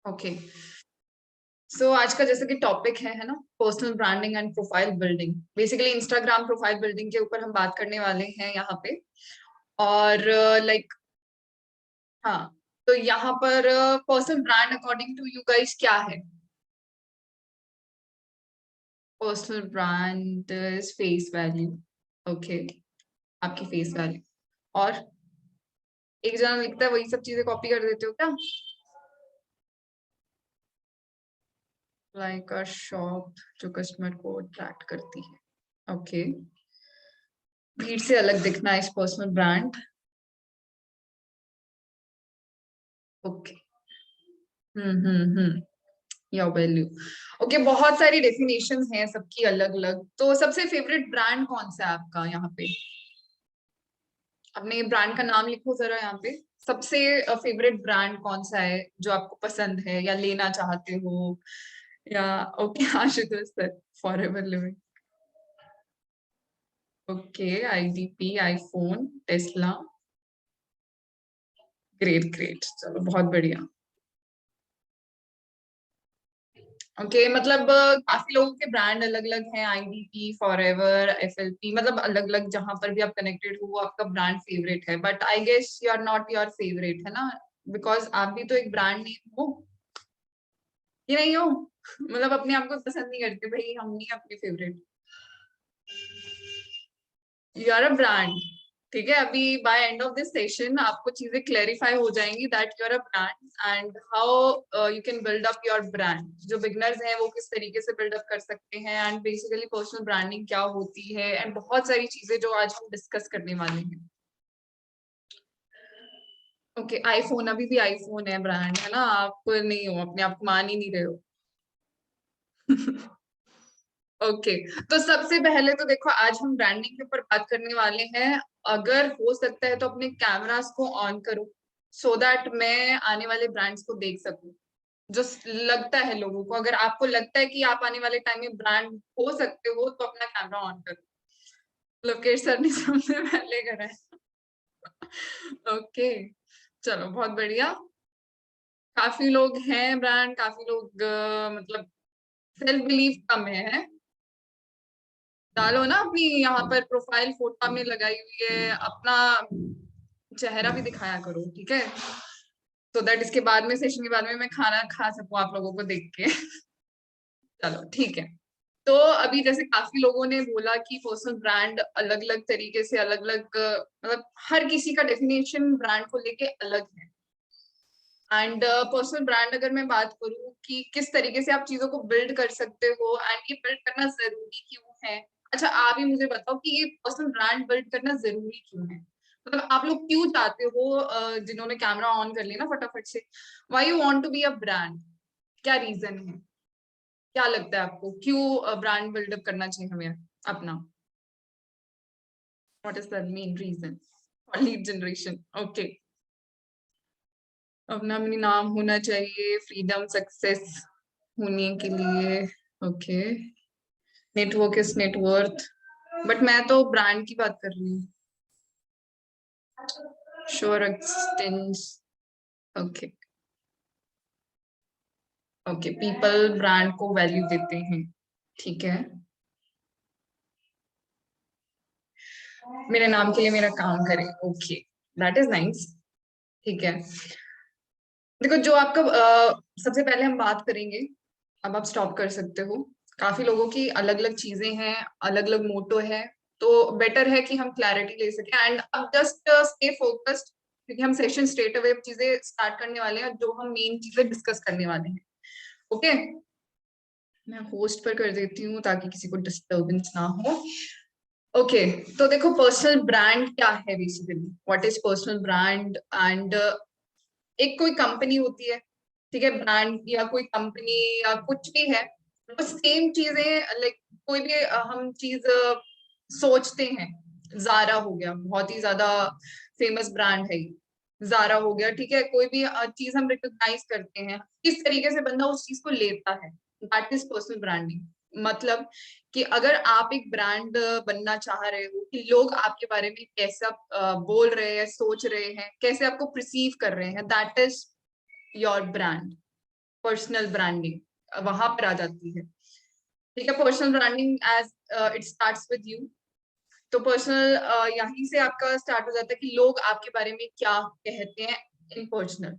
Okay. सो आज का जैसे कि टॉपिक है ना, personal branding and profile building. Basically Instagram profile building के ऊपर हम बात करने वाले हैं यहाँ पे। और लाइक हाँ, तो यहाँ पर personal brand according to you guys क्या है? Personal brand is face value. Okay, आपकी फेस वैल्यू। और एक जना लिखता है, वही सब चीजें कॉपी कर देते हो क्या? लाइक अ शॉप जो कस्टमर को अट्रैक्ट करती है। ओके, भीड़ से अलग दिखना इस personal brand. Okay. Hmm. Your value. Okay, बहुत सारी डेफिनेशंस हैं सबकी अलग अलग। तो सबसे फेवरेट ब्रांड कौन सा है आपका यहाँ पे? अपने ब्रांड का नाम लिखो जरा यहाँ पे। सबसे फेवरेट ब्रांड कौन सा है जो आपको पसंद है या लेना चाहते हो? या okay, Ashutosh sir, for ever living. Okay, IDP, iPhone, Tesla. Great great, चलो बहुत बढ़िया। ओके, मतलब काफी लोगों के ब्रांड अलग अलग हैं, आईडीपी, फॉरएवर, एफएलपी, मतलब अलग अलग जहां पर भी आप कनेक्टेड हो वो आपका ब्रांड फेवरेट है। But I guess you are not your favourite, है ना? बिकॉज आप भी तो एक ब्रांड नेम हो, ये नहीं हो? मतलब अपने आप को पसंद नहीं करते भाई, हम नहीं अपने favourite. You are a brand. ठीक है, अभी by end of this session आपको चीजें क्लेरिफाई हो जाएंगी that you are a brand and how you can build up your brand. जो बिगनर्स हैं वो किस तरीके से बिल्ड अप कर सकते हैं, एंड बेसिकली पर्सनल ब्रांडिंग क्या होती है, एंड बहुत सारी चीजें जो आज हम डिस्कस करने वाले हैं। ओके, आईफोन अभी भी आईफोन है ब्रांड, है ना? आप नहीं हो, अपने आप को मान ही नहीं रहे हो। ओके, तो सबसे पहले तो देखो, आज हम ब्रांडिंग के ऊपर बात करने वाले हैं। अगर हो सकता है तो अपने कैमरास को ऑन करो, सो दैट मैं आने वाले ब्रांड्स को देख सकूं। जो लगता है लोगों को, अगर आपको लगता है कि आप आने वाले टाइम में ब्रांड हो सकते हो तो अपना कैमरा ऑन करो। लोकेश सर ने सबसे पहले करा है। ओके, चलो बहुत बढ़िया। काफी लोग हैं ब्रांड, काफी लोग मतलब सेल्फ बिलीव कम है। डालो ना अपनी यहाँ पर प्रोफाइल फोटो आपने लगाई हुई है, अपना चेहरा भी दिखाया करो, ठीक है? तो दैट इसके बाद में, सेशन के बाद में मैं खाना खा सकूं आप लोगों को देख के। चलो ठीक है। तो अभी जैसे काफी लोगों ने बोला कि पर्सनल ब्रांड अलग अलग तरीके से अलग अलग, मतलब हर किसी का डेफिनेशन ब्रांड को लेके अलग है। एंड पर्सनल ब्रांड अगर मैं बात करूँ कि किस तरीके से आप चीजों को बिल्ड कर सकते हो एंड ये बिल्ड करना जरूरी क्यों है। अच्छा, आप ही मुझे बताओ कि ये पर्सनल ब्रांड बिल्ड करना जरूरी क्यों है? मतलब आप लोग क्यों चाहते हो, जिन्होंने कैमरा ऑन कर लिया ना फटाफट से, why you want to be a brand? क्या रीजन है? क्या लगता है आपको क्यों ब्रांड बिल्डअप करना चाहिए हमें अपना? What is the main reason for lead generation? Okay, अपना अपनी नाम होना चाहिए, फ्रीडम, सक्सेस होने के लिए। Okay, network is net worth. But मैं तो ब्रांड की बात कर रही हूँ। Sure expanse. Okay. Okay, people brand को वैल्यू देते हैं, ठीक है। मेरे नाम के लिए मेरा काम करे, ओके, दैट इज नाइस। ठीक है, देखो जो आपका सबसे पहले हम बात करेंगे। अब आप स्टॉप कर सकते हो। काफी लोगों की अलग अलग चीजें हैं, अलग अलग मोटो है। तो बेटर है कि हम क्लैरिटी ले सकें, एंड अब जस्ट स्टे फोकस्ड, क्योंकि हम सेशन स्ट्रेट अवे चीजें स्टार्ट करने वाले हैं, जो हम मेन चीजें डिस्कस करने वाले हैं। ओके, मैं होस्ट पर कर देती हूँ ताकि किसी को डिस्टर्बेंस ना हो। ओके, तो देखो पर्सनल ब्रांड क्या है, basically what is personal brand. And एक कोई कंपनी होती है, ठीक है, ब्रांड या कोई कंपनी या कुछ भी है, तो सेम चीजें लाइक कोई भी हम चीज सोचते हैं। जारा हो गया, बहुत ही ज्यादा फेमस ब्रांड है ये। जारा हो गया, ठीक है, कोई भी चीज हम रिकॉग्नाइज करते हैं, किस तरीके से बंदा उस चीज को लेता है, दैट इज पर्सनल ब्रांडिंग। मतलब कि अगर आप एक ब्रांड बनना चाह रहे हो कि लोग आपके बारे में कैसा बोल रहे हैं, सोच रहे हैं, कैसे आपको प्रिसीव कर रहे हैं, that is your brand. Personal branding वहां पर आ जाती है। ठीक है, personal branding as it starts with you. तो पर्सनल यहीं से आपका स्टार्ट हो जाता है कि लोग आपके बारे में क्या कहते हैं इन पर्सनल।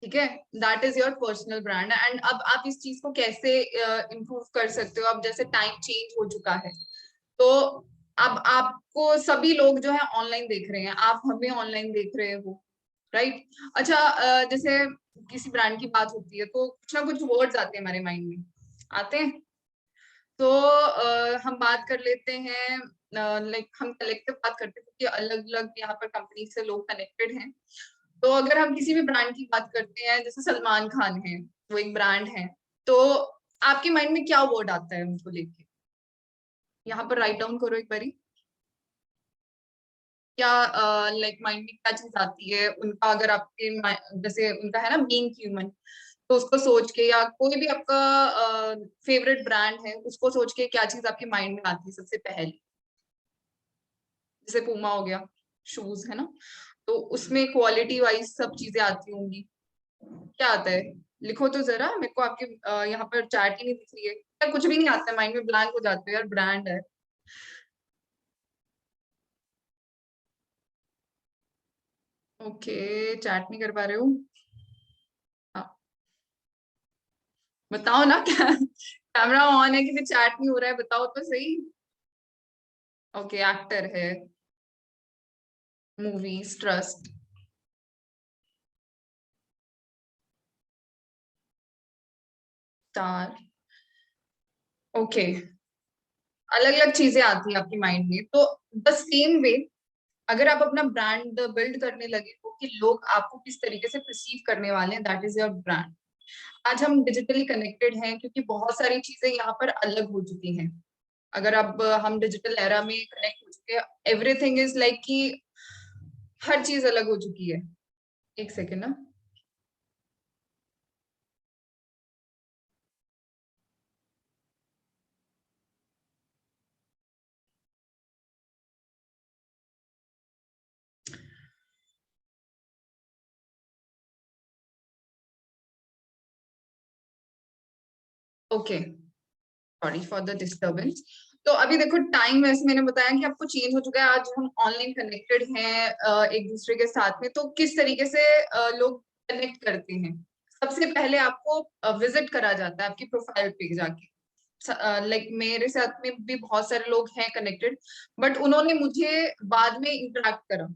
ठीक है, that is your personal brand. And अब आप इस चीज को कैसे इम्प्रूव कर सकते हो? अब जैसे टाइम चेंज हो चुका है, तो अब आपको सभी लोग जो है ऑनलाइन देख रहे हैं, आप हमें ऑनलाइन देख रहे हो, राइट? अच्छा, जैसे किसी ब्रांड की बात होती है तो कुछ ना कुछ वर्ड्स आते हैं हमारे माइंड में, आते हैं। तो हम बात कर लेते हैं, लाइक हम कलेक्टिव बात करते हैं क्योंकि अलग अलग यहाँ पर कंपनी से लोग कनेक्टेड हैं। तो अगर हम किसी भी ब्रांड की बात करते हैं, जैसे सलमान खान है, वो एक ब्रांड है, तो आपके माइंड में क्या वर्ड आता है उनको लेके? यहाँ पर राइट डाउन करो एक बारी। क्या लाइक माइंड में क्या चीज आती है उनका? अगर आपके जैसे उनका है ना बीइंग ह्यूमन, तो उसको सोच के, या कोई भी आपका फेवरेट ब्रांड है उसको सोच के क्या चीज आपके माइंड में आती है सबसे पहले? जैसे पूमा हो गया, शूज है ना, तो उसमें क्वालिटी वाइज सब चीजें आती होंगी। क्या आता है? लिखो तो जरा, मेरे को आपके यहाँ पर चैट ही नहीं दिख रही है। या कुछ भी नहीं आता है, माइंड में ब्लैंक हो जाते हो यार, ब्रांड है। ओके, चैट नहीं कर पा रहे हो? हाँ, बताओ ना क्या? कैमरा ऑन है कि फिर चैट नहीं हो रहा है? बताओ तो सही। ओके, एक्टर है, मूवीज, ट्रस्ट, स्टार। ओके, अलग अलग चीजें आती है आपकी माइंड में। तो द सेम वे, अगर आप अपना ब्रांड बिल्ड करने लगे हो कि लोग आपको किस तरीके से परसीव करने वाले हैं, दैट इज योर ब्रांड। आज हम डिजिटली कनेक्टेड हैं क्योंकि बहुत सारी चीजें यहाँ पर अलग हो चुकी हैं। अगर अब हम डिजिटल एरा में कनेक्ट हो चुके हैं, एवरीथिंग इज लाइक कि हर चीज अलग हो चुकी है। एक सेकेंड ना। Okay, sorry for the disturbance. तो अभी देखो, टाइम वैसे मैंने बताया कि आपको चेंज हो चुका है। आज हम ऑनलाइन कनेक्टेड हैं एक दूसरे के साथ में। तो किस तरीके से लोग कनेक्ट करते हैं? सबसे पहले आपको विजिट करा जाता है आपकी प्रोफाइल पे जाके। लाइक मेरे साथ में भी बहुत सारे लोग हैं कनेक्टेड, बट उन्होंने मुझे बाद में इंटरेक्ट करा।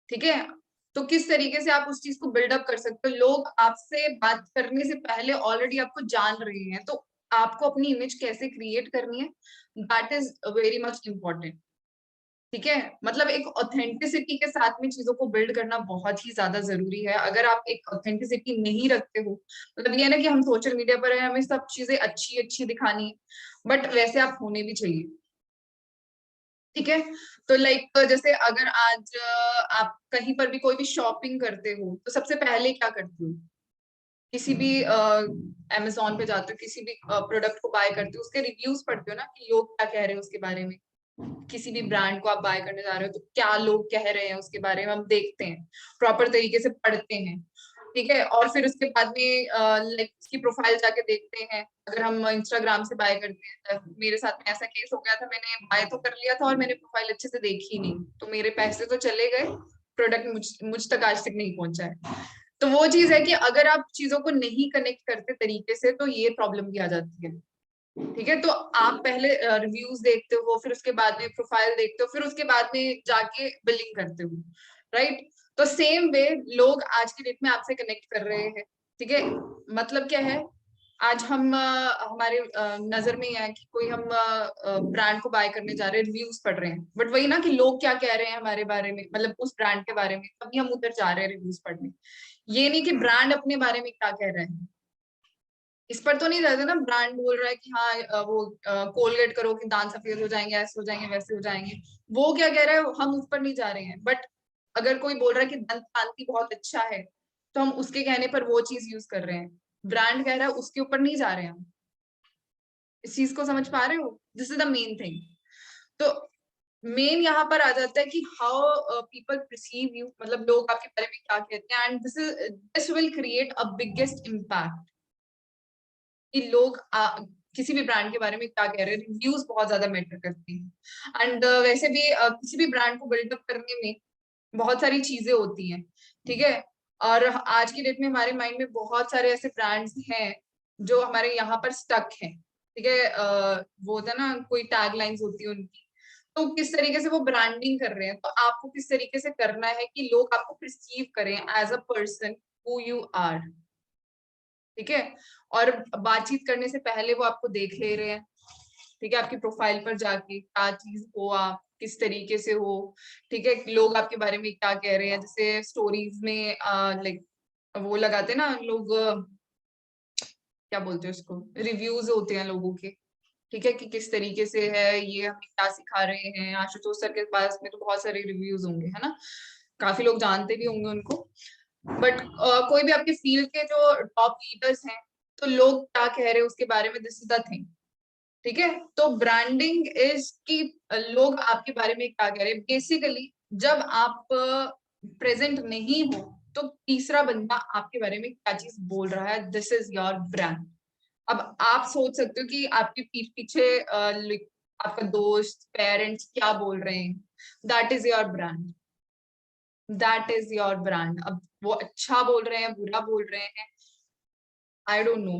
ठीक है, तो किस तरीके से आप उस चीज को बिल्डअप कर सकते हो? लोग आपसे बात करने से पहले ऑलरेडी आपको जान रहे हैं, तो आपको अपनी इमेज कैसे क्रिएट करनी है, that is very much important. ठीक है, मतलब एक ऑथेंटिसिटी के साथ में चीजों को बिल्ड करना बहुत ही ज्यादा जरूरी है। अगर आप एक ऑथेंटिसिटी नहीं रखते हो, मतलब ये है ना कि हम सोशल मीडिया पर हैं, हमें सब चीजें अच्छी अच्छी दिखानी है, बट वैसे आप होने भी चाहिए। ठीक है, तो लाइक जैसे अगर आज आप कहीं पर भी कोई भी शॉपिंग करते हो, तो सबसे पहले क्या करते हो? किसी भी अमेजोन पे जाते हो, किसी भी प्रोडक्ट को बाय करते हो, उसके रिव्यूज पढ़ते हो ना कि लोग क्या कह रहे हैं उसके बारे में। किसी भी ब्रांड को आप बाय करने जा रहे हो तो क्या लोग कह रहे हैं उसके बारे में हम देखते हैं, प्रॉपर तरीके से पढ़ते हैं। ठीक है, और फिर उसके बाद में लाइक उसकी प्रोफाइल जाके देखते हैं। अगर हम इंस्टाग्राम से बाय करते हैं, मेरे साथ में ऐसा केस हो गया था, मैंने बाय तो कर लिया था और मैंने प्रोफाइल अच्छे से देखी नहीं, तो मेरे पैसे तो चले गए, प्रोडक्ट मुझ तक आज तक नहीं पहुंचा है। तो वो चीज है कि अगर आप चीजों को नहीं कनेक्ट करते तरीके से, तो ये प्रॉब्लम भी आ जाती है। ठीक है, तो आप पहले रिव्यूज देखते हो, फिर उसके बाद में प्रोफाइल देखते हो, फिर उसके बाद में जाके बिलिंग करते हो, राइट? तो सेम वे लोग आज की डेट में आपसे कनेक्ट कर रहे हैं। ठीक है, मतलब क्या है, आज हम हमारे नजर में ही है कि कोई हम ब्रांड को बाय करने जा रहे हैं, रिव्यूज पढ़ रहे हैं, बट वही ना कि लोग क्या कह रहे हैं हमारे बारे में, मतलब उस ब्रांड के बारे में, तभी हम उधर जा रहे हैं रिव्यूज पढ़ने। ये नहीं कि ब्रांड अपने बारे में क्या कह रहे हैं। इस पर तो नहीं रहते ना, ब्रांड बोल रहा है कि हाँ वो कोलगेट करो कि दांत सफेद हो जाएंगे, ऐसे हो जाएंगे, वैसे हो जाएंगे। वो क्या कह रहा है, हम उस पर नहीं जा रहे हैं। बट अगर कोई बोल रहा है कि दंत कांति बहुत अच्छा है, तो हम उसके कहने पर वो चीज यूज कर रहे हैं। ब्रांड कह रहा है, उसके ऊपर नहीं जा रहे हैं हम। इस चीज को समझ पा रहे हो? This is the main thing. तो मेन यहाँ पर आ जाता है कि हाउ पीपल परसीव यू, मतलब लोग आपके बारे में क्या कहते हैं, and this will create a biggest impact कि लोग किसी भी ब्रांड के बारे में क्या कह रहे हैं। रिव्यूज बहुत ज्यादा मैटर करते हैं, एंड वैसे भी किसी भी ब्रांड को बिल्डअप करने में बहुत सारी चीजें होती हैं, ठीक है। और आज की डेट में हमारे माइंड में बहुत सारे ऐसे ब्रांड्स हैं जो हमारे यहाँ पर स्टक हैं, ठीक है। वो होता है ना, कोई टैग लाइन्स होती है उनकी, तो किस तरीके से वो ब्रांडिंग कर रहे हैं, तो आपको किस तरीके से करना है कि लोग आपको परसीव करें as a person who you are, ठीक है। और बातचीत करने से पहले वो आपको देख ले रहे हैं, ठीक है, आपकी प्रोफाइल पर जाके क्या चीज हो, आप किस तरीके से हो, ठीक है, लोग आपके बारे में क्या कह रहे हैं। जैसे स्टोरीज में लाइक वो लगाते हैं ना लोग, क्या बोलते हैं उसको, रिव्यूज होते हैं लोगों के, ठीक है, कि किस तरीके से है, ये हमें क्या सिखा रहे हैं। आशुतोष सर के पास में तो बहुत सारे रिव्यूज होंगे, है ना, काफी लोग जानते भी होंगे उनको। बट कोई भी आपके फील्ड के जो टॉप लीडर्स हैं, तो लोग क्या कह रहे हैं उसके बारे में, दिस इज द थिंग, ठीक है। तो ब्रांडिंग इज कि लोग आपके बारे में क्या कह रहे हैं। बेसिकली जब आप प्रेजेंट नहीं हो तो तीसरा बंदा आपके बारे में क्या चीज बोल रहा है, दिस इज योर ब्रांड। अब आप सोच सकते हो कि आपके पीठ पीछे आपका दोस्त, पेरेंट्स क्या बोल रहे हैं, that is your brand, that is your brand. अब वो अच्छा बोल रहे हैं, बुरा बोल रहे हैं, आई डोंट नो,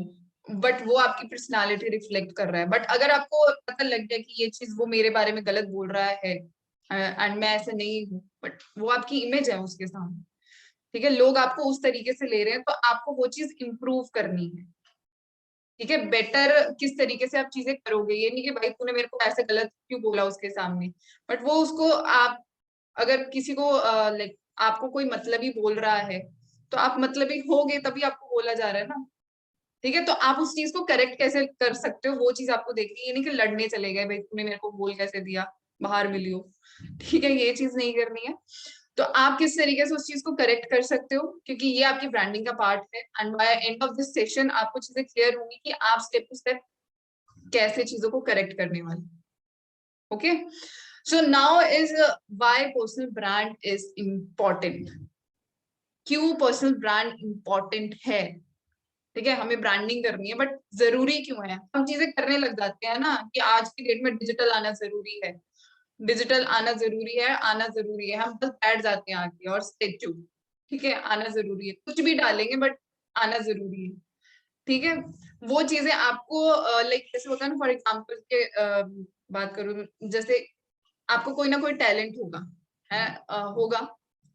बट वो आपकी पर्सनालिटी रिफ्लेक्ट कर रहा है। बट अगर आपको पता लग गया कि ये चीज वो मेरे बारे में गलत बोल रहा है एंड मैं ऐसे नहीं हूँ, बट वो आपकी इमेज है उसके सामने, ठीक है, लोग आपको उस तरीके से ले रहे हैं, तो आपको वो चीज इम्प्रूव करनी है, ठीक है। बेटर किस तरीके से आप चीजें करोगे, ये नहीं कि भाई तूने मेरे को ऐसे गलत क्यों बोला उसके सामने, बट वो उसको आप, अगर किसी को लाइक आपको कोई मतलबी बोल रहा है, तो आप मतलबी होगे तभी आपको बोला जा रहा है ना, ठीक है। तो आप उस चीज को करेक्ट कैसे कर सकते हो, वो चीज आपको देखनी है। ये नहीं कि लड़ने चले गए, भाई तूने मेरे को बोल कैसे दिया, बाहर मिलियो, ठीक है, ये चीज नहीं करनी है। तो आप किस तरीके से उस चीज को करेक्ट कर सकते हो, क्योंकि ये आपकी ब्रांडिंग का पार्ट है, and by end of this session आपको चीजें क्लियर होंगी कि आप स्टेप टू स्टेप कैसे चीजों को करेक्ट करने वाले। Okay, so now is why personal brand is important. क्यों पर्सनल ब्रांड इम्पोर्टेंट है, ठीक है। हमें ब्रांडिंग करनी है, बट जरूरी क्यों है, हम चीजें करने लग जाते हैं ना, कि आज की डेट में डिजिटल आना जरूरी है, डिजिटल आना जरूरी है, आना जरूरी है, हम बस बैठ जाते हैं आके और स्टेच्यू, ठीक है, आना जरूरी है, कुछ भी डालेंगे बट आना जरूरी है, ठीक है। वो चीजें आपको लाइक जैसे होता है ना, फॉर एग्जाम्पल के बात करूं, जैसे आपको कोई ना कोई टैलेंट होगा, है होगा,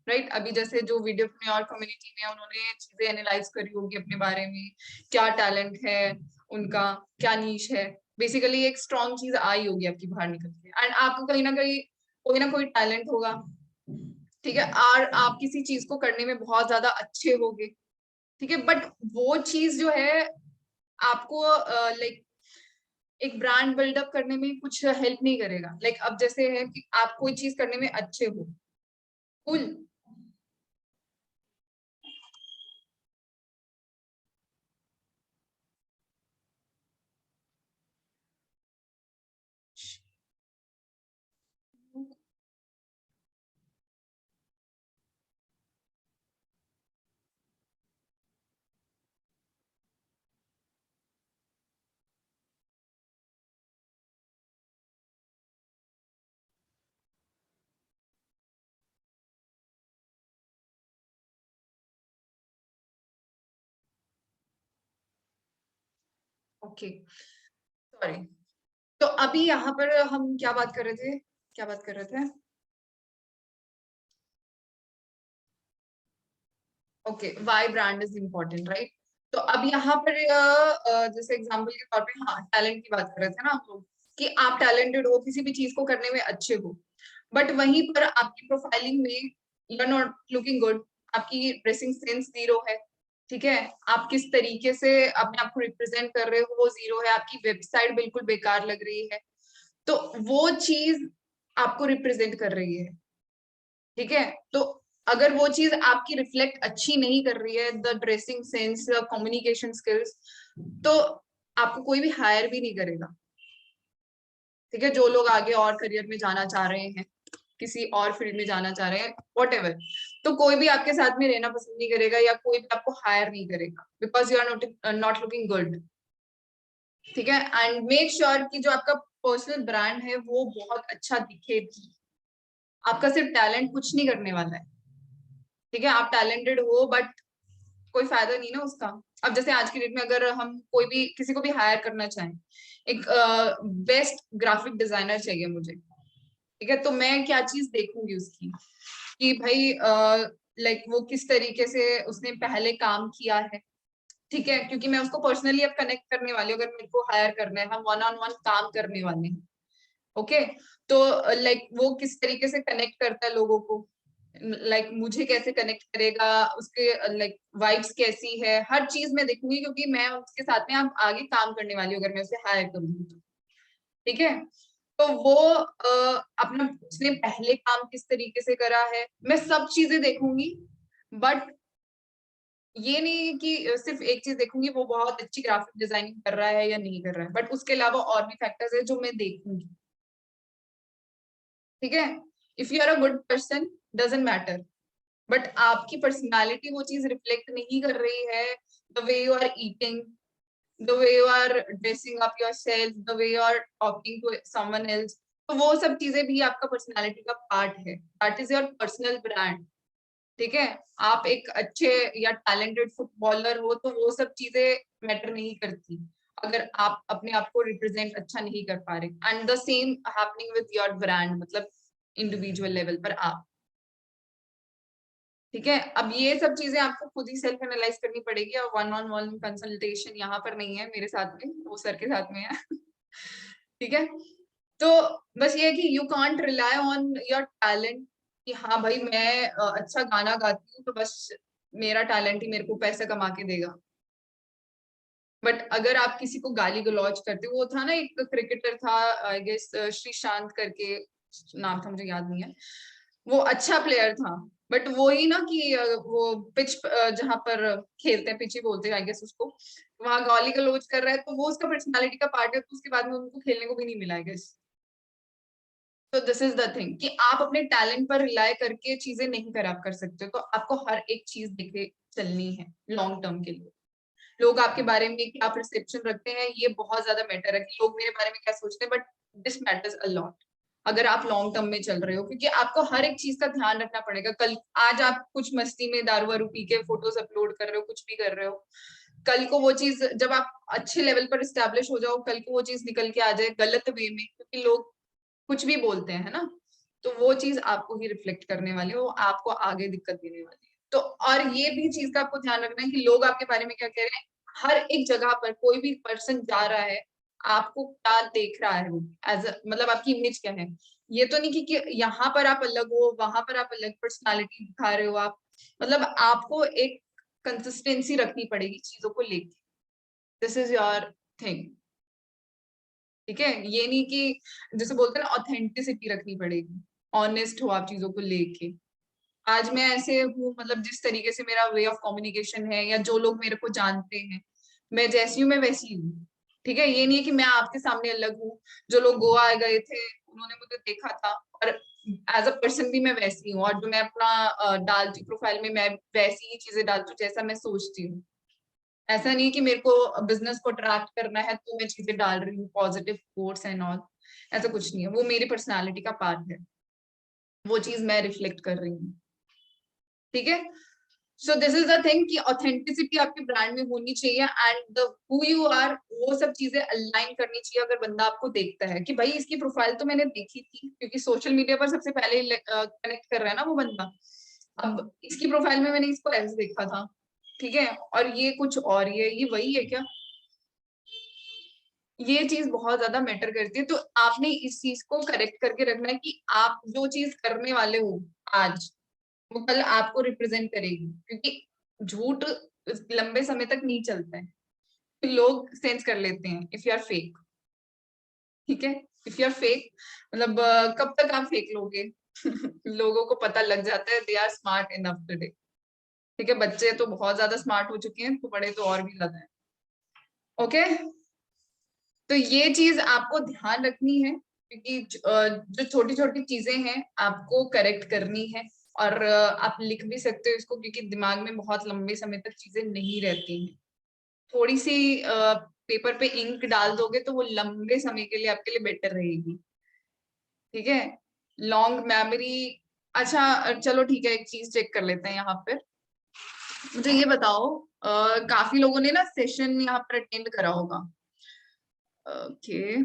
राइट। अभी जैसे जो वीडियो में और कम्युनिटी में उन्होंने चीजें एनालाइज करी होगी अपने बारे में, क्या टैलेंट है उनका, क्या नीश है, बेसिकली एक स्ट्रॉन्ग चीज आई होगी आपकी बाहर निकल के, एंड आपको कहीं ना कहीं कोई ना कोई टैलेंट होगा, ठीक है, और आप किसी चीज को करने में बहुत ज्यादा अच्छे होगे, ठीक है। बट वो चीज जो है आपको लाइक एक ब्रांड बिल्डअप करने में कुछ हेल्प नहीं करेगा। लाइक अब जैसे है कि आप कोई चीज करने में अच्छे हो, कूल, ओके, सॉरी। तो अभी यहाँ पर हम क्या बात कर रहे थे, क्या बात कर रहे थे, okay, why brand is important, right. तो अब यहाँ पर जैसे एग्जांपल के तौर पे, हाँ, टैलेंट की बात कर रहे थे ना हम लोग, कि आप टैलेंटेड हो, किसी भी चीज को करने में अच्छे हो, बट वहीं पर आपकी प्रोफाइलिंग में you are not looking good, आपकी ड्रेसिंग सेंस जीरो है, ठीक है, आप किस तरीके से अपने आप को रिप्रेजेंट कर रहे हो वो जीरो है, आपकी वेबसाइट बिल्कुल बेकार लग रही है, तो वो चीज आपको रिप्रेजेंट कर रही है, ठीक है। तो अगर वो चीज आपकी रिफ्लेक्ट अच्छी नहीं कर रही है, the dressing sense, communication skills, तो आपको कोई भी हायर भी नहीं करेगा, ठीक है, जो लोग आगे और करियर में जाना चाह रहे हैं, किसी और फील्ड में जाना चाह रहे हैं, व्हाटएवर, तो कोई भी आपके साथ में रहना पसंद नहीं करेगा या कोई भी आपको हायर नहीं करेगा because you are not looking good. ठीक है, एंड मेक श्योर कि जो आपका पर्सनल ब्रांड है वो बहुत अच्छा दिखे भी। आपका सिर्फ टैलेंट कुछ नहीं करने वाला है। ठीक है, आप टैलेंटेड हो बट कोई फायदा नहीं ना उसका। अब जैसे आज की डेट में अगर हम कोई भी किसी को भी हायर करना चाहें, एक बेस्ट ग्राफिक डिजाइनर चाहिए मुझे, ठीक है, तो मैं क्या चीज देखूंगी उसकी कि भाई लाइक वो किस तरीके से उसने पहले काम किया है। ठीक है, क्योंकि मैं उसको पर्सनली अब कनेक्ट करने वाली हूँ, अगर मेरे को हायर करना है, हम वन ऑन वन काम करने वाले हैं। ओके, तो लाइक वो किस तरीके से कनेक्ट करता है लोगों को, लाइक मुझे कैसे कनेक्ट करेगा, उसके लाइक वाइब्स कैसी है, हर चीज मैं देखूंगी क्योंकि मैं उसके साथ में अब आगे काम करने वाली हूँ अगर मैं उसे हायर करूंगी तो। ठीक है, तो वो अपना उसने पहले काम किस तरीके से करा है, मैं सब चीजें देखूंगी। बट ये नहीं कि सिर्फ एक चीज देखूंगी वो बहुत अच्छी ग्राफिक डिजाइनिंग कर रहा है या नहीं कर रहा है, बट उसके अलावा और भी फैक्टर्स है जो मैं देखूंगी। ठीक है, if you are a good person doesn't matter, but आपकी पर्सनालिटी वो चीज रिफ्लेक्ट नहीं कर रही है, the way you are eating, the way you are dressing up yourself, the way you are talking to someone else, तो वो सब चीजें भी आपका पर्सनालिटी का पार्ट है, that is your personal brand. ठीक है, आप एक अच्छे या टैलेंटेड फुटबॉलर हो तो वो सब चीजें मैटर नहीं करती अगर आप अपने आप को रिप्रेजेंट अच्छा नहीं कर पा रहे। And the same happening with your brand, मतलब इंडिविजुअल लेवल पर आप। ठीक है, अब ये सब चीजें आपको खुद ही सेल्फ एनालाइज करनी पड़ेगी और वन ऑन वन कंसल्टेशन यहाँ पर नहीं है मेरे साथ में, वो सर के साथ में है। ठीक है, तो बस ये है कि you can't rely on your talent कि हाँ भाई मैं अच्छा गाना गाती हूँ तो बस मेरा टैलेंट ही मेरे को पैसा कमा के देगा। बट अगर आप किसी को गाली गलौज करते हो, वो था ना एक क्रिकेटर था आई गेस श्रीशांत करके, नाम था मुझे याद नहीं है, वो अच्छा प्लेयर था, बट वो ही ना कि वो पिच जहां पर खेलते हैं, पिच ही बोलते हैं आई गेस उसको, वहां गाली गलौज कर रहा है तो वो उसका पर्सनालिटी का पार्ट है, तो उसके बाद में उनको खेलने को भी नहीं मिला आई गेस। तो दिस इज द थिंग कि आप अपने टैलेंट पर रिलाय करके चीजें नहीं खराब कर सकते, तो आपको हर एक चीज देखे चलनी है लॉन्ग टर्म के लिए। लोग आपके बारे में क्या परसेप्शन रखते हैं ये बहुत ज्यादा मैटर है कि लोग मेरे बारे में क्या सोचते हैं, but this matters a lot अगर आप लॉन्ग टर्म में चल रहे हो, क्योंकि आपको हर एक चीज का ध्यान रखना पड़ेगा। कल आज आप कुछ मस्ती में दारू वारू पी के फोटोज अपलोड कर रहे हो, कुछ भी कर रहे हो, कल को वो चीज जब आप अच्छे लेवल पर स्टैब्लिश हो जाओ, कल को वो चीज निकल के आ जाए गलत वे में, क्योंकि लोग कुछ भी बोलते हैं, है ना, तो वो चीज आपको ही रिफ्लेक्ट करने वाली है, वो आपको आगे दिक्कत देने वाली है। तो और ये भी चीज का आपको ध्यान रखना है कि लोग आपके बारे में क्या कह रहे हैं। हर एक जगह पर कोई भी पर्सन जा रहा है, आपको क्या देख रहा है वो एज मतलब आपकी इमेज क्या है। ये तो नहीं कि यहाँ पर आप अलग हो, वहां पर आप अलग पर्सनालिटी दिखा रहे हो आप, मतलब आपको एक कंसिस्टेंसी रखनी पड़ेगी चीजों को लेके। This is your thing. ठीक है, ये नहीं कि जैसे बोलते हैं ना, ऑथेंटिसिटी रखनी पड़ेगी, ऑनेस्ट हो आप चीजों को लेके। आज मैं ऐसे हूँ, मतलब जिस तरीके से मेरा वे ऑफ कम्युनिकेशन है या जो लोग मेरे को जानते हैं, मैं जैसी हूँ मैं वैसी हूँ। ठीक है, ये नहीं है कि मैं आपके सामने अलग हूँ। जो लोग गोवा गए थे उन्होंने मुझे देखा था, और एज अ पर्सन भी मैं वैसी हूँ, और जो मैं अपना डालती प्रोफाइल में मैं वैसी ही चीजें डालती हूँ जैसा मैं सोचती हूँ। ऐसा नहीं कि मेरे को बिजनेस को अट्रैक्ट करना है तो मैं चीजें डाल रही हूँ पॉजिटिव कोट्स एंड ऑल, ऐसा कुछ नहीं है, वो मेरी पर्सनालिटी का पार्ट है, वो चीज मैं रिफ्लेक्ट कर रही हूँ। ठीक है, so this is the thing कि ऑथेंटिसिटी आपके ब्रांड में होनी चाहिए, and the who you are वो सब चीजें अलाइन करनी चाहिए। अगर बंदा आपको देखता है कि भाई इसकी प्रोफाइल तो मैंने देखी थी, क्योंकि सोशल मीडिया पर सबसे पहले कनेक्ट कर रहा है ना वो बंदा, अब इसकी प्रोफाइल में मैंने इसको ऐसे देखा था, ठीक है, और ये कुछ और ये वही है क्या, ये चीज बहुत ज्यादा मैटर करती है। तो आपने इस चीज को करेक्ट करके रखना है कि आप जो चीज करने वाले हो आज, वो कल आपको रिप्रेजेंट करेगी, क्योंकि झूठ लंबे समय तक नहीं चलता है, फिर लोग सेंस कर लेते हैं इफ यू आर फेक। ठीक है, इफ यू आर फेक मतलब कब तक आप फेक लोगे। लोगों को पता लग जाता है, they are smart enough today. ठीक है, बच्चे तो बहुत ज्यादा स्मार्ट हो चुके हैं, तो बड़े तो और भी ज्यादा है। ओके, तो ये चीज आपको ध्यान रखनी है, क्योंकि जो छोटी छोटी चीजें हैं आपको करेक्ट करनी है, और आप लिख भी सकते हो इसको, क्योंकि दिमाग में बहुत लंबे समय तक चीजें नहीं रहती हैं। थोड़ी सी पेपर पे इंक डाल दोगे तो वो लंबे समय के लिए आपके लिए बेटर रहेगी। ठीक है, लॉन्ग मेमोरी। अच्छा चलो ठीक है, एक चीज चेक कर लेते हैं यहाँ पर। मुझे ये बताओ, काफी लोगों ने ना सेशन यहाँ पर अटेंड करा होगा। ओके,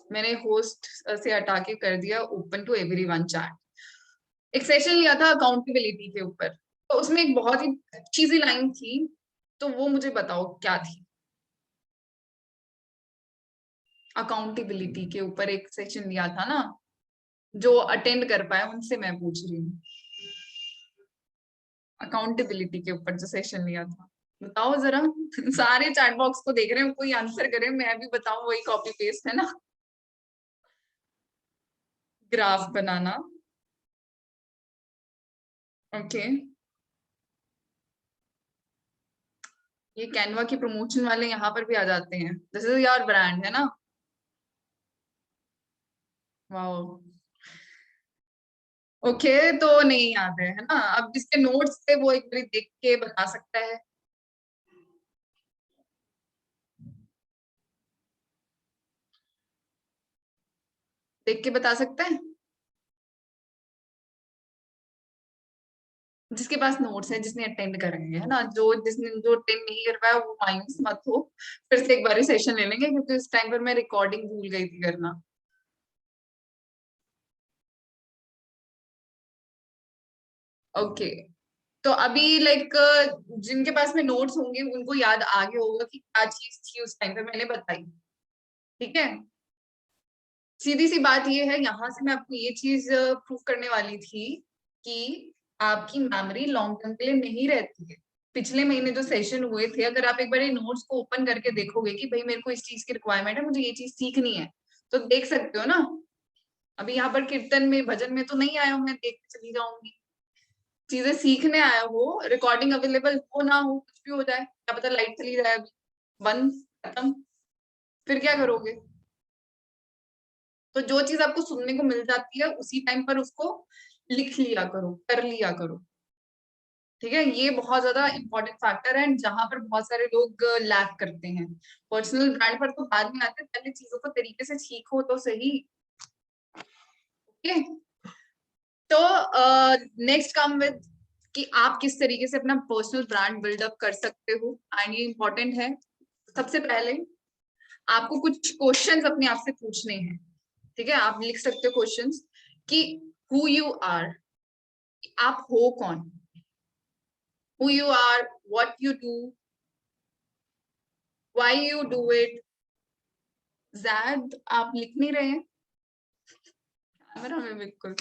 मैंने होस्ट से हटा के कर दिया ओपन टू एवरीवन चैट। एक सेशन लिया था अकाउंटेबिलिटी के ऊपर, तो उसमें एक बहुत ही अच्छी सी लाइन थी, तो वो मुझे बताओ क्या थी। अकाउंटेबिलिटी के ऊपर एक सेशन लिया था ना, जो अटेंड कर पाए उनसे मैं पूछ रही हूँ। अकाउंटेबिलिटी के ऊपर जो सेशन लिया था, बताओ जरा। सारे चैट बॉक्स को देख रहे हैं, कोई आंसर करे, मैं भी बताऊं, वही कॉपी पेस्ट है ना। ग्राफ बनाना, ओके। ये कैनवा की प्रमोशन वाले यहाँ पर भी आ जाते हैं, दिस इज योर ब्रांड है ना। Wow, okay. तो नहीं याद है ना, अब जिसके नोट्स थे वो एक बार देख के बता सकता है। देख के बता सकता है जिसके पास नोट्स है, जिसने अटेंड कर है ना। जिसने जो अटेंड नहीं कर पाया वो मायूस मत हो, फिर से एक बार सेशन ले लेंगे, क्योंकि उस टाइम पर मैं रिकॉर्डिंग भूल गई थी करना। ओके, तो अभी लाइक जिनके पास में नोट्स होंगे उनको याद आ गया होगा कि क्या चीज थी उस टाइम पे मैंने बताई। ठीक है, सीधी सी बात ये है, यहाँ से मैं आपको ये चीज प्रूव करने वाली थी कि आपकी मेमोरी लॉन्ग टर्म के लिए नहीं रहती है। पिछले महीने जो सेशन हुए थे, अगर आप एक बार ये नोट्स को ओपन करके देखोगे कि भाई मेरे को इस चीज की रिक्वायरमेंट है, मुझे ये चीज सीखनी है, तो देख सकते हो ना। अभी यहाँ पर कीर्तन में भजन में तो नहीं आया हूँ मैं देख के चली जाऊंगी, चीजें सीखने आया हो। रिकॉर्डिंग अवेलेबल हो ना हो, कुछ भी हो जाए, क्या पता लाइट चली जाए अभी, बंद, खत्म, फिर क्या करोगे। तो जो चीज आपको सुनने को मिल जाती है उसी टाइम पर उसको लिख लिया करो, कर लिया करो। ठीक है, ये बहुत ज्यादा इंपॉर्टेंट फैक्टर है, जहां पर बहुत सारे लोग लैक करते हैं। पर्सनल ब्रांड पर तो बाद में आते हैं, पहले चीजों को तरीके से सीखो तो सही। ओके, तो नेक्स्ट कम विद कि आप किस तरीके से अपना पर्सनल ब्रांड बिल्डअप कर सकते हो, एंड ये इंपॉर्टेंट है। सबसे पहले आपको कुछ क्वेश्चंस अपने आप से पूछने हैं। ठीक है, आप लिख सकते हो क्वेश्चंस कि हु यू आर, आप हो कौन, who you are, what you do, why you do it. Zaid आप लिख नहीं रहे हैं कैमरा में, बिल्कुल।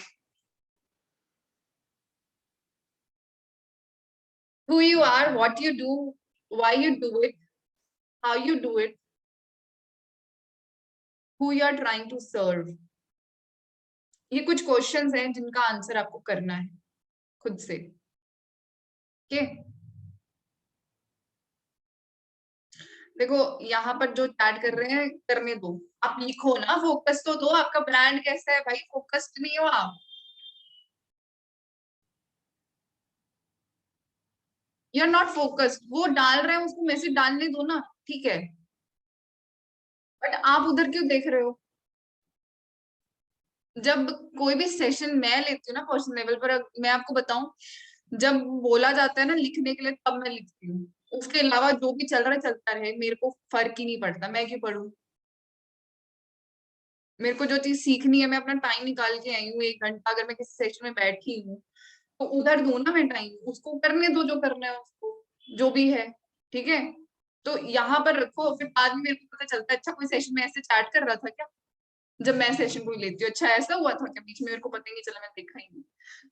Who you are, what you do, why you do it, how you do it, who you are trying to serve. ये कुछ questions हैं जिनका आंसर आपको करना है खुद से। ओके, देखो यहाँ पर जो चैट कर रहे हैं करने दो, आप लिखो ना, फोकस तो दो, आपका ब्रांड कैसा है भाई, फोकस्ड नहीं हो आप। यू आर नॉट फोकस्ड, वो डाल रहे हैं उसको मैसेज डालने दो ना, ठीक है, बट आप उधर क्यों देख रहे हो। जब कोई भी सेशन मैं लेती हूँ ना पर्सनल लेवल पर, मैं आपको बताऊं, जब बोला जाता है ना लिखने के लिए, तब मैं लिखती हूँ। उसके अलावा जो भी चल रहा है चलता रहे, मेरे को फर्क ही नहीं पड़ता, मैं क्यों पढूं। मेरे को जो चीज सीखनी है, मैं अपना टाइम निकाल के आई हूँ, 1 घंटा अगर मैं किसी सेशन में बैठी हूँ, तो उधर दूं ना मैं टाइम, उसको करने दो जो करना है उसको, जो भी है। ठीक है, तो यहाँ पर रखो, फिर बाद में मेरे को पता चलता है अच्छा कोई सेशन में ऐसे चैट कर रहा था क्या, जब मैं सेशन कोई लेती हूँ, अच्छा ऐसा हुआ था क्या बीच में, मेरे को पता ही नहीं चला, मैं देखा ही नहीं।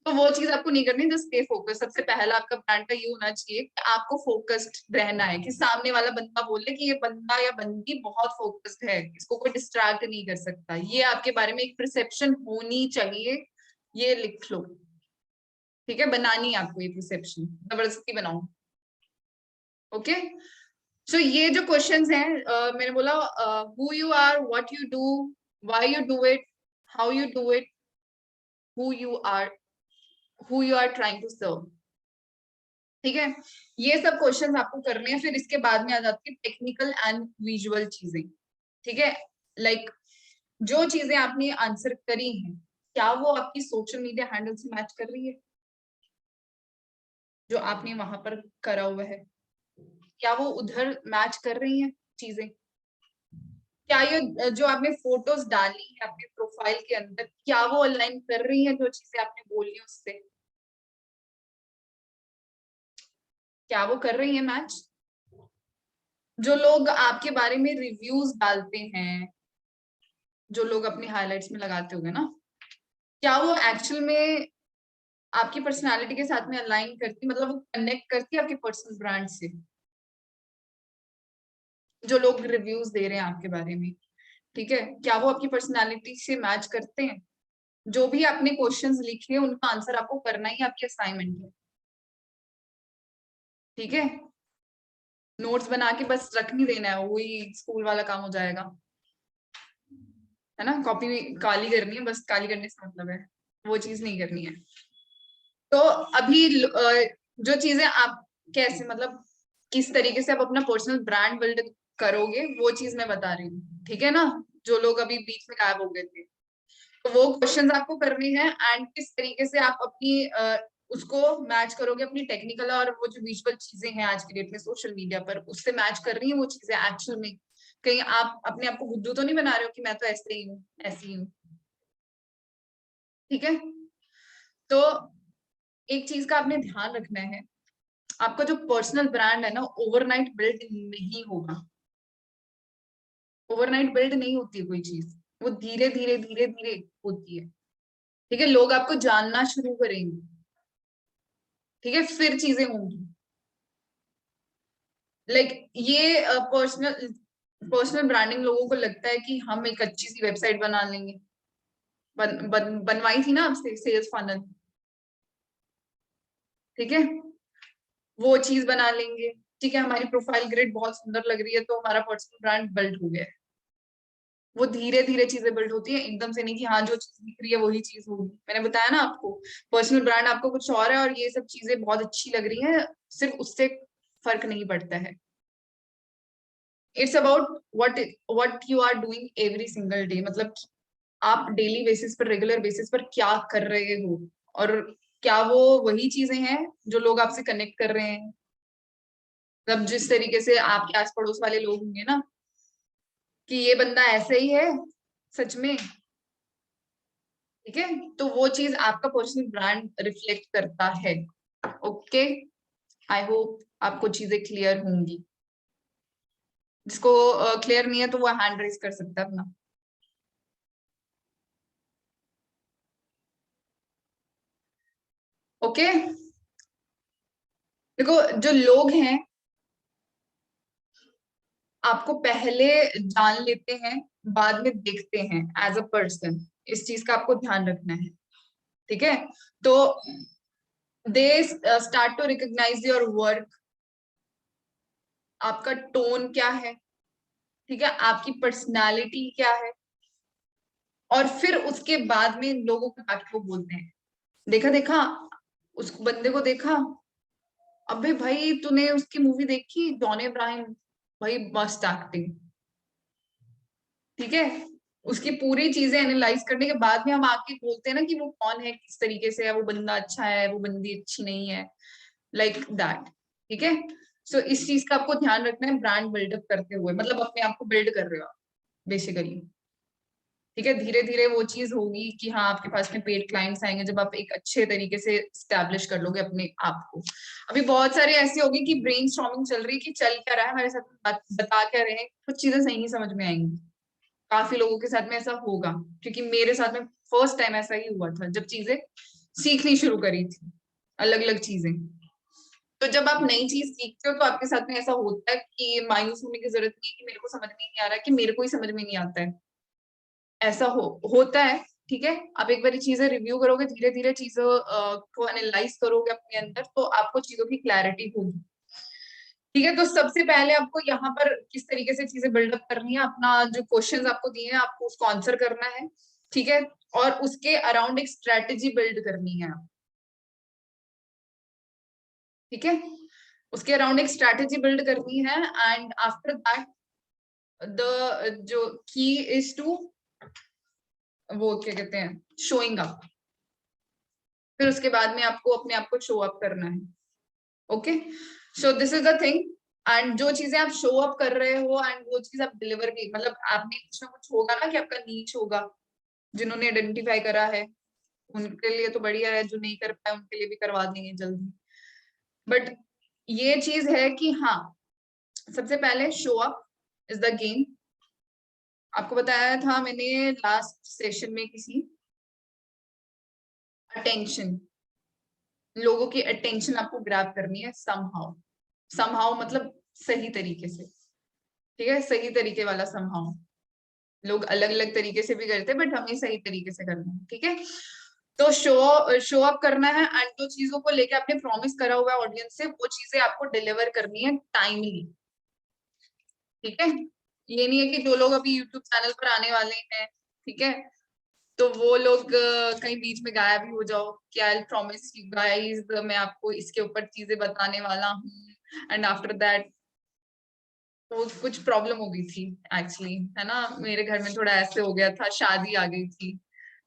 तो वो चीज आपको नहीं करनी, जस्ट स्टे फोकस। सबसे पहला आपका ब्रांड का ये होना चाहिए कि आपको फोकस्ड रहना है, कि सामने वाला बंदा बोले कि ये बंदा या बंदी बहुत फोकस्ड है, इसको कोई डिस्ट्रैक्ट नहीं कर सकता, ये आपके बारे में एक परसेप्शन होनी चाहिए। ये लिख लो, ठीक है, बनानी है आपको ये परसेप्शन, जबरदस्ती बनाओ। ओके, सो ये जो क्वेश्चंस हैं, मैंने बोला who you are, what you do, why you do it, how you do it, who you are trying to serve. ठीक है, ये सब क्वेश्चंस आपको करने हैं। फिर इसके बाद में आ जाती है टेक्निकल एंड विजुअल चीजें। ठीक है, लाइक जो चीजें आपने आंसर करी हैं, क्या वो आपकी सोशल मीडिया हैंडल से मैच कर रही है, जो आपने वहां पर करा हुआ है, क्या वो उधर मैच कर रही हैं चीजें? क्या ये जो आपने फोटोज डाली है अपने प्रोफाइल के अंदर, क्या वो अलाइन कर रही हैं जो चीजें आपने बोली उससे? क्या वो कर रही है मैच? जो लोग आपके बारे में रिव्यूज डालते हैं, जो लोग अपनी हाइलाइट्स में लगाते होंगे ना, क्या वो एक्चुअल में आपकी पर्सनालिटी के साथ में अलाइन करती, मतलब वो कनेक्ट करती है आपके पर्सनल ब्रांड से? जो लोग रिव्यूज दे रहे हैं आपके बारे में, ठीक है, क्या वो आपकी पर्सनालिटी से मैच करते हैं? जो भी आपने क्वेश्चंस लिखे हैं उनका आंसर आपको करना ही आपकी असाइनमेंट है। ठीक है, नोट्स बना के बस रख नहीं देना है, वही स्कूल वाला काम हो जाएगा, है ना? कॉपी काली करनी है, बस काली करने से मतलब है, वो चीज नहीं करनी है। तो अभी जो चीजें आप कैसे, मतलब किस तरीके से आप अपना पर्सनल ब्रांड बिल्ड करोगे, वो चीज मैं बता रही हूँ। ठीक है ना, जो लोग अभी बीच में गायब हो गए थे, तो वो क्वेश्चंस आपको करने हैं, एंड किस तरीके से आप अपनी उसको मैच करोगे अपनी टेक्निकल और वो जो विजुअल चीजें हैं आज की डेट में सोशल मीडिया पर, उससे मैच कर रही है वो चीजें एक्चुअल में? कहीं आप अपने आप को बुद्धू तो नहीं बना रहे हो कि मैं तो ऐसे ही हूँ, ऐसी हूँ? ठीक है, तो एक चीज का आपने ध्यान रखना है, आपका जो पर्सनल ब्रांड है ना, ओवरनाइट बिल्ड नहीं होगा। ओवरनाइट बिल्ड नहीं होती है कोई चीज, वो धीरे धीरे धीरे धीरे होती है। ठीक है, लोग आपको जानना शुरू करेंगे, ठीक है, फिर चीजें होंगी। लाइक ये पर्सनल पर्सनल ब्रांडिंग, लोगों को लगता है कि हम एक अच्छी सी वेबसाइट बना लेंगे, बनवाई थी ना आपसे सेल्स फनल, ठीक है, वो चीज बना लेंगे। ठीक है, हमारी प्रोफाइल ग्रिड बहुत सुंदर लग रही है, तो हमारा पर्सनल ब्रांड बिल्ड हो गया है। वो धीरे धीरे चीजें बिल्ड होती है, एकदम से नहीं कि हाँ जो चीज दिख रही है वही चीज होगी। मैंने बताया ना आपको, पर्सनल ब्रांड आपको कुछ और है और ये सब चीजें बहुत अच्छी लग रही है, सिर्फ उससे फर्क नहीं पड़ता है। It's about what you are doing every single day, मतलब आप डेली बेसिस पर, रेगुलर बेसिस पर क्या कर रहे हो, और क्या वो वही चीजें हैं जो लोग आपसे कनेक्ट कर रहे हैं? मतलब जिस तरीके से आपके आस पड़ोस वाले लोग होंगे ना, कि ये बंदा ऐसे ही है सच में, ठीक है, तो वो चीज आपका पर्सनल ब्रांड रिफ्लेक्ट करता है। ओके, आई होप आपको चीजें क्लियर होंगी। जिसको क्लियर नहीं है तो वो हैंड रेज कर सकता है अपना। ओके, देखो जो लोग हैं आपको पहले जान लेते हैं, बाद में देखते हैं एज अ पर्सन, इस चीज का आपको ध्यान रखना है। ठीक है, तो they start to recognise your work, आपका टोन क्या है, ठीक है, आपकी पर्सनालिटी क्या है, और फिर उसके बाद में लोगों को आके वो बोलते हैं, देखा देखा, उस बंदे को देखा, अबे भाई तूने उसकी मूवी देखी डॉन इब्राहिम, भाई मस्त एक्टिंग, ठीक है, उसकी पूरी चीजें एनालाइज करने के बाद में हम आके बोलते हैं ना कि वो कौन है, किस तरीके से है, वो बंदा अच्छा है, वो बंदी अच्छी नहीं है, लाइक दैट। ठीक है, सो इस चीज का आपको ध्यान रखना है ब्रांड बिल्डअप करते हुए, मतलब अपने आप को बिल्ड कर रहे हो बेसिकली। ठीक है, धीरे धीरे वो चीज होगी कि हाँ आपके पास में पेड क्लाइंट्स आएंगे जब आप एक अच्छे तरीके से स्टैब्लिश कर लोगे अपने आप को। अभी बहुत सारे ऐसे होंगे कि ब्रेन स्टॉर्मिंग चल रही है कि चल क्या रहा है हमारे साथ, बता क्या रहे हैं, कुछ चीजें सही नहीं समझ में आएंगी। काफी लोगों के साथ में ऐसा होगा, क्योंकि मेरे साथ में फर्स्ट टाइम ऐसा ही हुआ था जब चीजें सीखनी शुरू करी थी, अलग अलग चीजें। तो जब आप नई चीज सीखते हो तो आपके साथ में ऐसा होता है कि मायूस होने की जरूरत नहीं है कि मेरे को समझ में नहीं आ रहा है, कि मेरे को ही समझ में नहीं आता है, ऐसा होता है। ठीक है, आप एक बार चीजें रिव्यू करोगे, धीरे धीरे चीजों को एनालाइज करोगे अपने अंदर, तो आपको चीजों की क्लैरिटी होगी ठीक है, तो सबसे पहले आपको यहाँ पर किस तरीके से चीजें बिल्डअप करनी है, अपना जो क्वेश्चंस आपको दिए हैं आपको उसको आंसर करना है, ठीक है, और उसके अराउंड एक स्ट्रेटेजी बिल्ड करनी है, ठीक है, उसके अराउंड एक स्ट्रेटेजी बिल्ड करनी है। एंड आफ्टर दैट द जो की इज टू, वो क्या कहते हैं, शोइंग अप। फिर उसके बाद में आपको अपने आप को शो अप करना है। Okay, so this is the thing. And जो चीजें आप शो अप कर रहे हो एंड वो चीज आप डिलीवर की, मतलब आप में कुछ ना कुछ होगा ना कि आपका नीच होगा, जिन्होंने आइडेंटिफाई करा है उनके लिए तो बढ़िया है, जो नहीं कर पाए उनके लिए भी करवा देंगे जल्दी। बट ये चीज है कि हाँ, सबसे पहले show up is the game. आपको बताया था मैंने लास्ट सेशन में किसी, अटेंशन, लोगों की अटेंशन आपको ग्रैब करनी है समहाउ। समहाउ मतलब सही तरीके से, ठीक है, सही तरीके वाला समहाउ। लोग अलग अलग तरीके से भी करते हैं बट हमें सही तरीके से करना है, ठीक है। तो शो अप करना है एंड जो चीजों को लेके आपने प्रॉमिस करा हुआ है ऑडियंस से वो चीजें आपको डिलीवर करनी है टाइमली, ठीक है। ये नहीं है कि जो लोग अभी यूट्यूब चैनल पर आने वाले हैं, ठीक है, तो वो लोग कहीं बीच में गायब ही हो जाओ कि आई प्रॉमिस यू गाइस मैं आपको इसके ऊपर चीजें बताने वाला हूँ एंड आफ्टर दैट तो कुछ प्रॉब्लम हो गई थी एक्चुअली, है ना, मेरे घर में थोड़ा ऐसे हो गया था, शादी आ गई थी।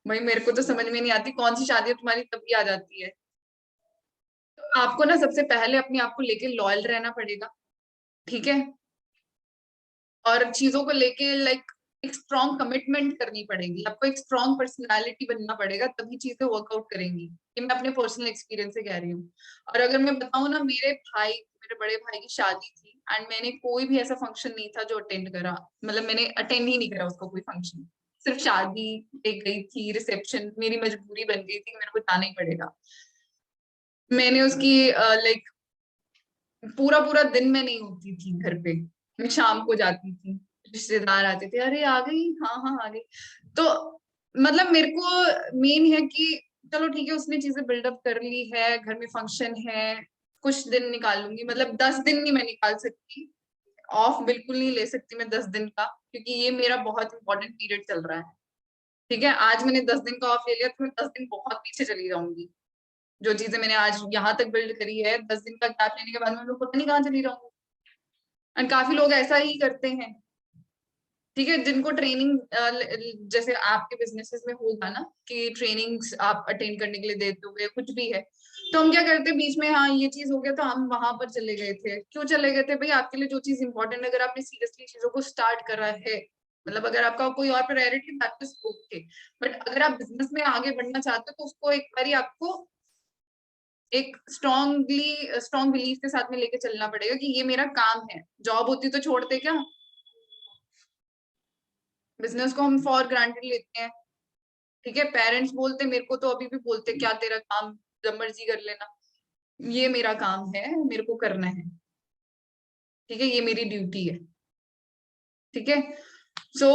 भाई मेरे को तो समझ में नहीं आती कौन सी शादी है तुम्हारी तभी आ जाती है। तो आपको ना सबसे पहले अपने आप को लेके लॉयल रहना पड़ेगा, ठीक है, और चीजों को लेके लाइक एक स्ट्रॉन्ग कमिटमेंट करनी पड़ेगी, आपको एक स्ट्रॉन्ग पर्सनालिटी बनना पड़ेगा, तभी चीजें वर्कआउट करेंगी। ये मैं अपने पर्सनल एक्सपीरियंस से कह रही हूँ। और अगर मैं बताऊँ ना, मेरे बड़े भाई की शादी थी एंड मैंने कोई भी ऐसा फंक्शन नहीं था जो अटेंड करा, मतलब मैंने अटेंड ही नहीं करा उसका कोई फंक्शन, सिर्फ शादी एक गई थी, रिसेप्शन मेरी मजबूरी बन गई थी, मेरे को जाना ही पड़ेगा। मैंने उसकी लाइक पूरा पूरा दिन में नहीं होती थी घर पे, मैं शाम को जाती थी, रिश्तेदार आते थे, अरे आ गई, हाँ हाँ आ गई। तो मतलब मेरे को मेन है कि चलो ठीक है, उसने चीजें बिल्डअप कर ली है, घर में फंक्शन है, कुछ दिन निकाल लूंगी, मतलब 10 दिन नहीं मैं निकाल सकती, ऑफ बिल्कुल नहीं ले सकती मैं 10 दिन का, क्योंकि ये मेरा बहुत इंपॉर्टेंट पीरियड चल रहा है, ठीक है। आज मैंने 10 दिन का ऑफ ले लिया तो मैं 10 दिन बहुत पीछे चली जाऊंगी। जो चीजें मैंने आज यहाँ तक बिल्ड करी है, 10 दिन का गैप लेने के बाद में लोग पता नहीं कहाँ चली जाऊंगी। एंड काफी लोग ऐसा ही करते हैं, ठीक है, जिनको ट्रेनिंग जैसे आपके बिजनेसेस में होगा ना कि ट्रेनिंग्स आप अटेंड करने के लिए देते हो कुछ भी है, तो हम क्या करते हैं बीच में, हाँ ये चीज हो गया तो हम वहां पर चले गए थे, क्यों चले गए थे भाई, आपके लिए जो चीज इंपॉर्टेंट है, अगर आपने सीरियसली चीजों को स्टार्ट करा है, मतलब अगर आपका कोई और priority that is okay, but अगर आप बिजनेस में आगे बढ़ना चाहते हो तो उसको एक बारी आपको एक स्ट्रॉन्ग बिलीफ के साथ में लेके चलना पड़ेगा कि ये मेरा काम है। जॉब होती तो छोड़ते क्या, बिजनेस को हम फॉर ग्रांटेड लेते हैं, ठीक है, पेरेंट्स बोलते मेरे को तो अभी भी बोलते क्या तेरा काम, जब मर्जी कर लेना, ये मेरा काम है, मेरे को करना है, ठीक है, ये मेरी ड्यूटी है, ठीक है। सो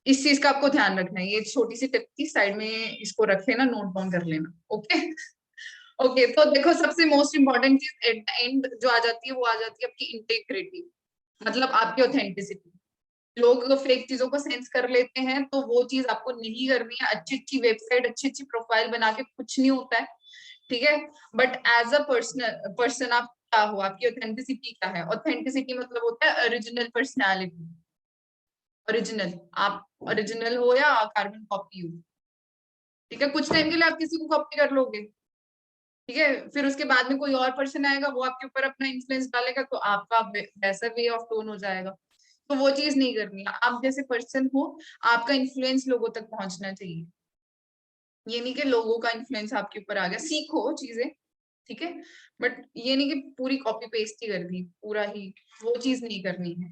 इस चीज का आपको ध्यान रखना है, ये छोटी सी टिप की साइड में इसको रख लेना, नोट डाउन कर लेना, ओके। ओके, तो देखो सबसे मोस्ट इंपॉर्टेंट चीज एट द एंड जो आ जाती है वो आ जाती है आपकी इंटेग्रिटी, मतलब आपकी ऑथेंटिसिटी। लोग फेक चीजों को सेंस कर लेते हैं तो वो चीज आपको नहीं करनी है, अच्छी अच्छी वेबसाइट अच्छी अच्छी प्रोफाइल बना के कुछ नहीं होता है, ठीक है, बट एज अ पर्सन आप क्या हो, आपकी ऑथेंटिसिटी क्या है, ऑथेंटिसिटी मतलब होता है ओरिजिनल पर्सनैलिटी, ओरिजिनल, आप ओरिजिनल हो या कार्बन कॉपी हो, ठीक है, कुछ टाइम के लिए आप किसी को कॉपी कर लोगे, ठीक है, फिर उसके बाद में कोई और पर्सन आएगा वो आपके ऊपर अपना इन्फ्लुएंस डालेगा तो आपका वैसा वे ऑफ टोन हो जाएगा, तो वो चीज नहीं करनी है, आप जैसे पर्सन हो आपका इन्फ्लुएंस लोगों तक पहुंचना चाहिए, ये नहीं कि लोगों का इन्फ्लुएंस आपके ऊपर आ गया, सीखो चीजें, ठीक है, बट ये नहीं कि पूरी कॉपी पेस्ट ही कर दी पूरा ही, वो चीज नहीं करनी है,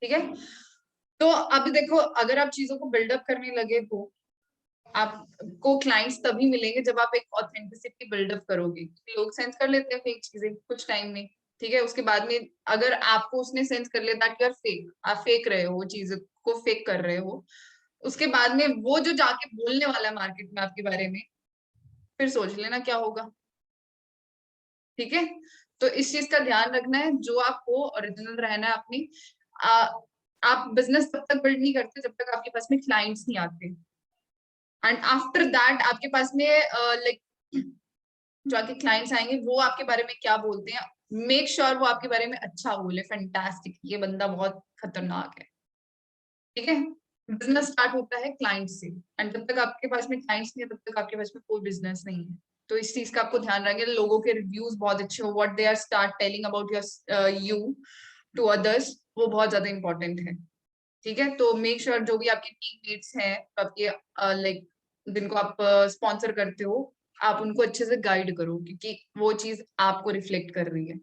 ठीक है। तो अब देखो अगर आप चीजों को बिल्डअप करने लगे हो, आपको क्लाइंट्स तभी मिलेंगे जब आप एक ऑथेंटिसिटी बिल्डअप करोगे, लोग सेंस कर लेते हैं फेक चीजें कुछ टाइम में, ठीक है, उसके बाद में अगर आपको उसने सेंस कर लिया दैट यू आर फेक, आप फेक रहे हो, वो चीज को फेक कर रहे हो, उसके बाद में वो जो जाके बोलने वाला है मार्केट में आपके बारे में, फिर सोच लेना क्या होगा, ठीक है। तो इस चीज का ध्यान रखना है, जो आप हो ओरिजिनल रहना है अपनी। आप बिजनेस तब तक बिल्ड नहीं करते जब तक आपके पास में क्लाइंट्स नहीं आते, एंड आफ्टर दैट आपके पास में लाइक जो आपके क्लाइंट्स आएंगे वो आपके बारे में क्या बोलते हैं, मेक श्योर वो आपके बारे में अच्छा बोले, फैंटास्टिक, ये बंदा बहुत खतरनाक है। ठीक है, बिजनेस स्टार्ट होता है क्लाइंट से, एंड जब तक आपके पास में क्लाइंट्स नहीं है तब तक आपके पास में कोई बिजनेस नहीं है। तो इस चीज का आपको ध्यान रखें, लोगों के रिव्यूज बहुत अच्छे हो, what they are start telling about your you to others, वो बहुत ज्यादा इंपॉर्टेंट है। ठीक है, तो मेक श्योर जो भी आपके टीममेट्स हैं, आपके लाइक जिनको आप स्पॉन्सर करते हो, आप उनको अच्छे से गाइड करो, क्योंकि वो चीज आपको रिफ्लेक्ट कर रही है।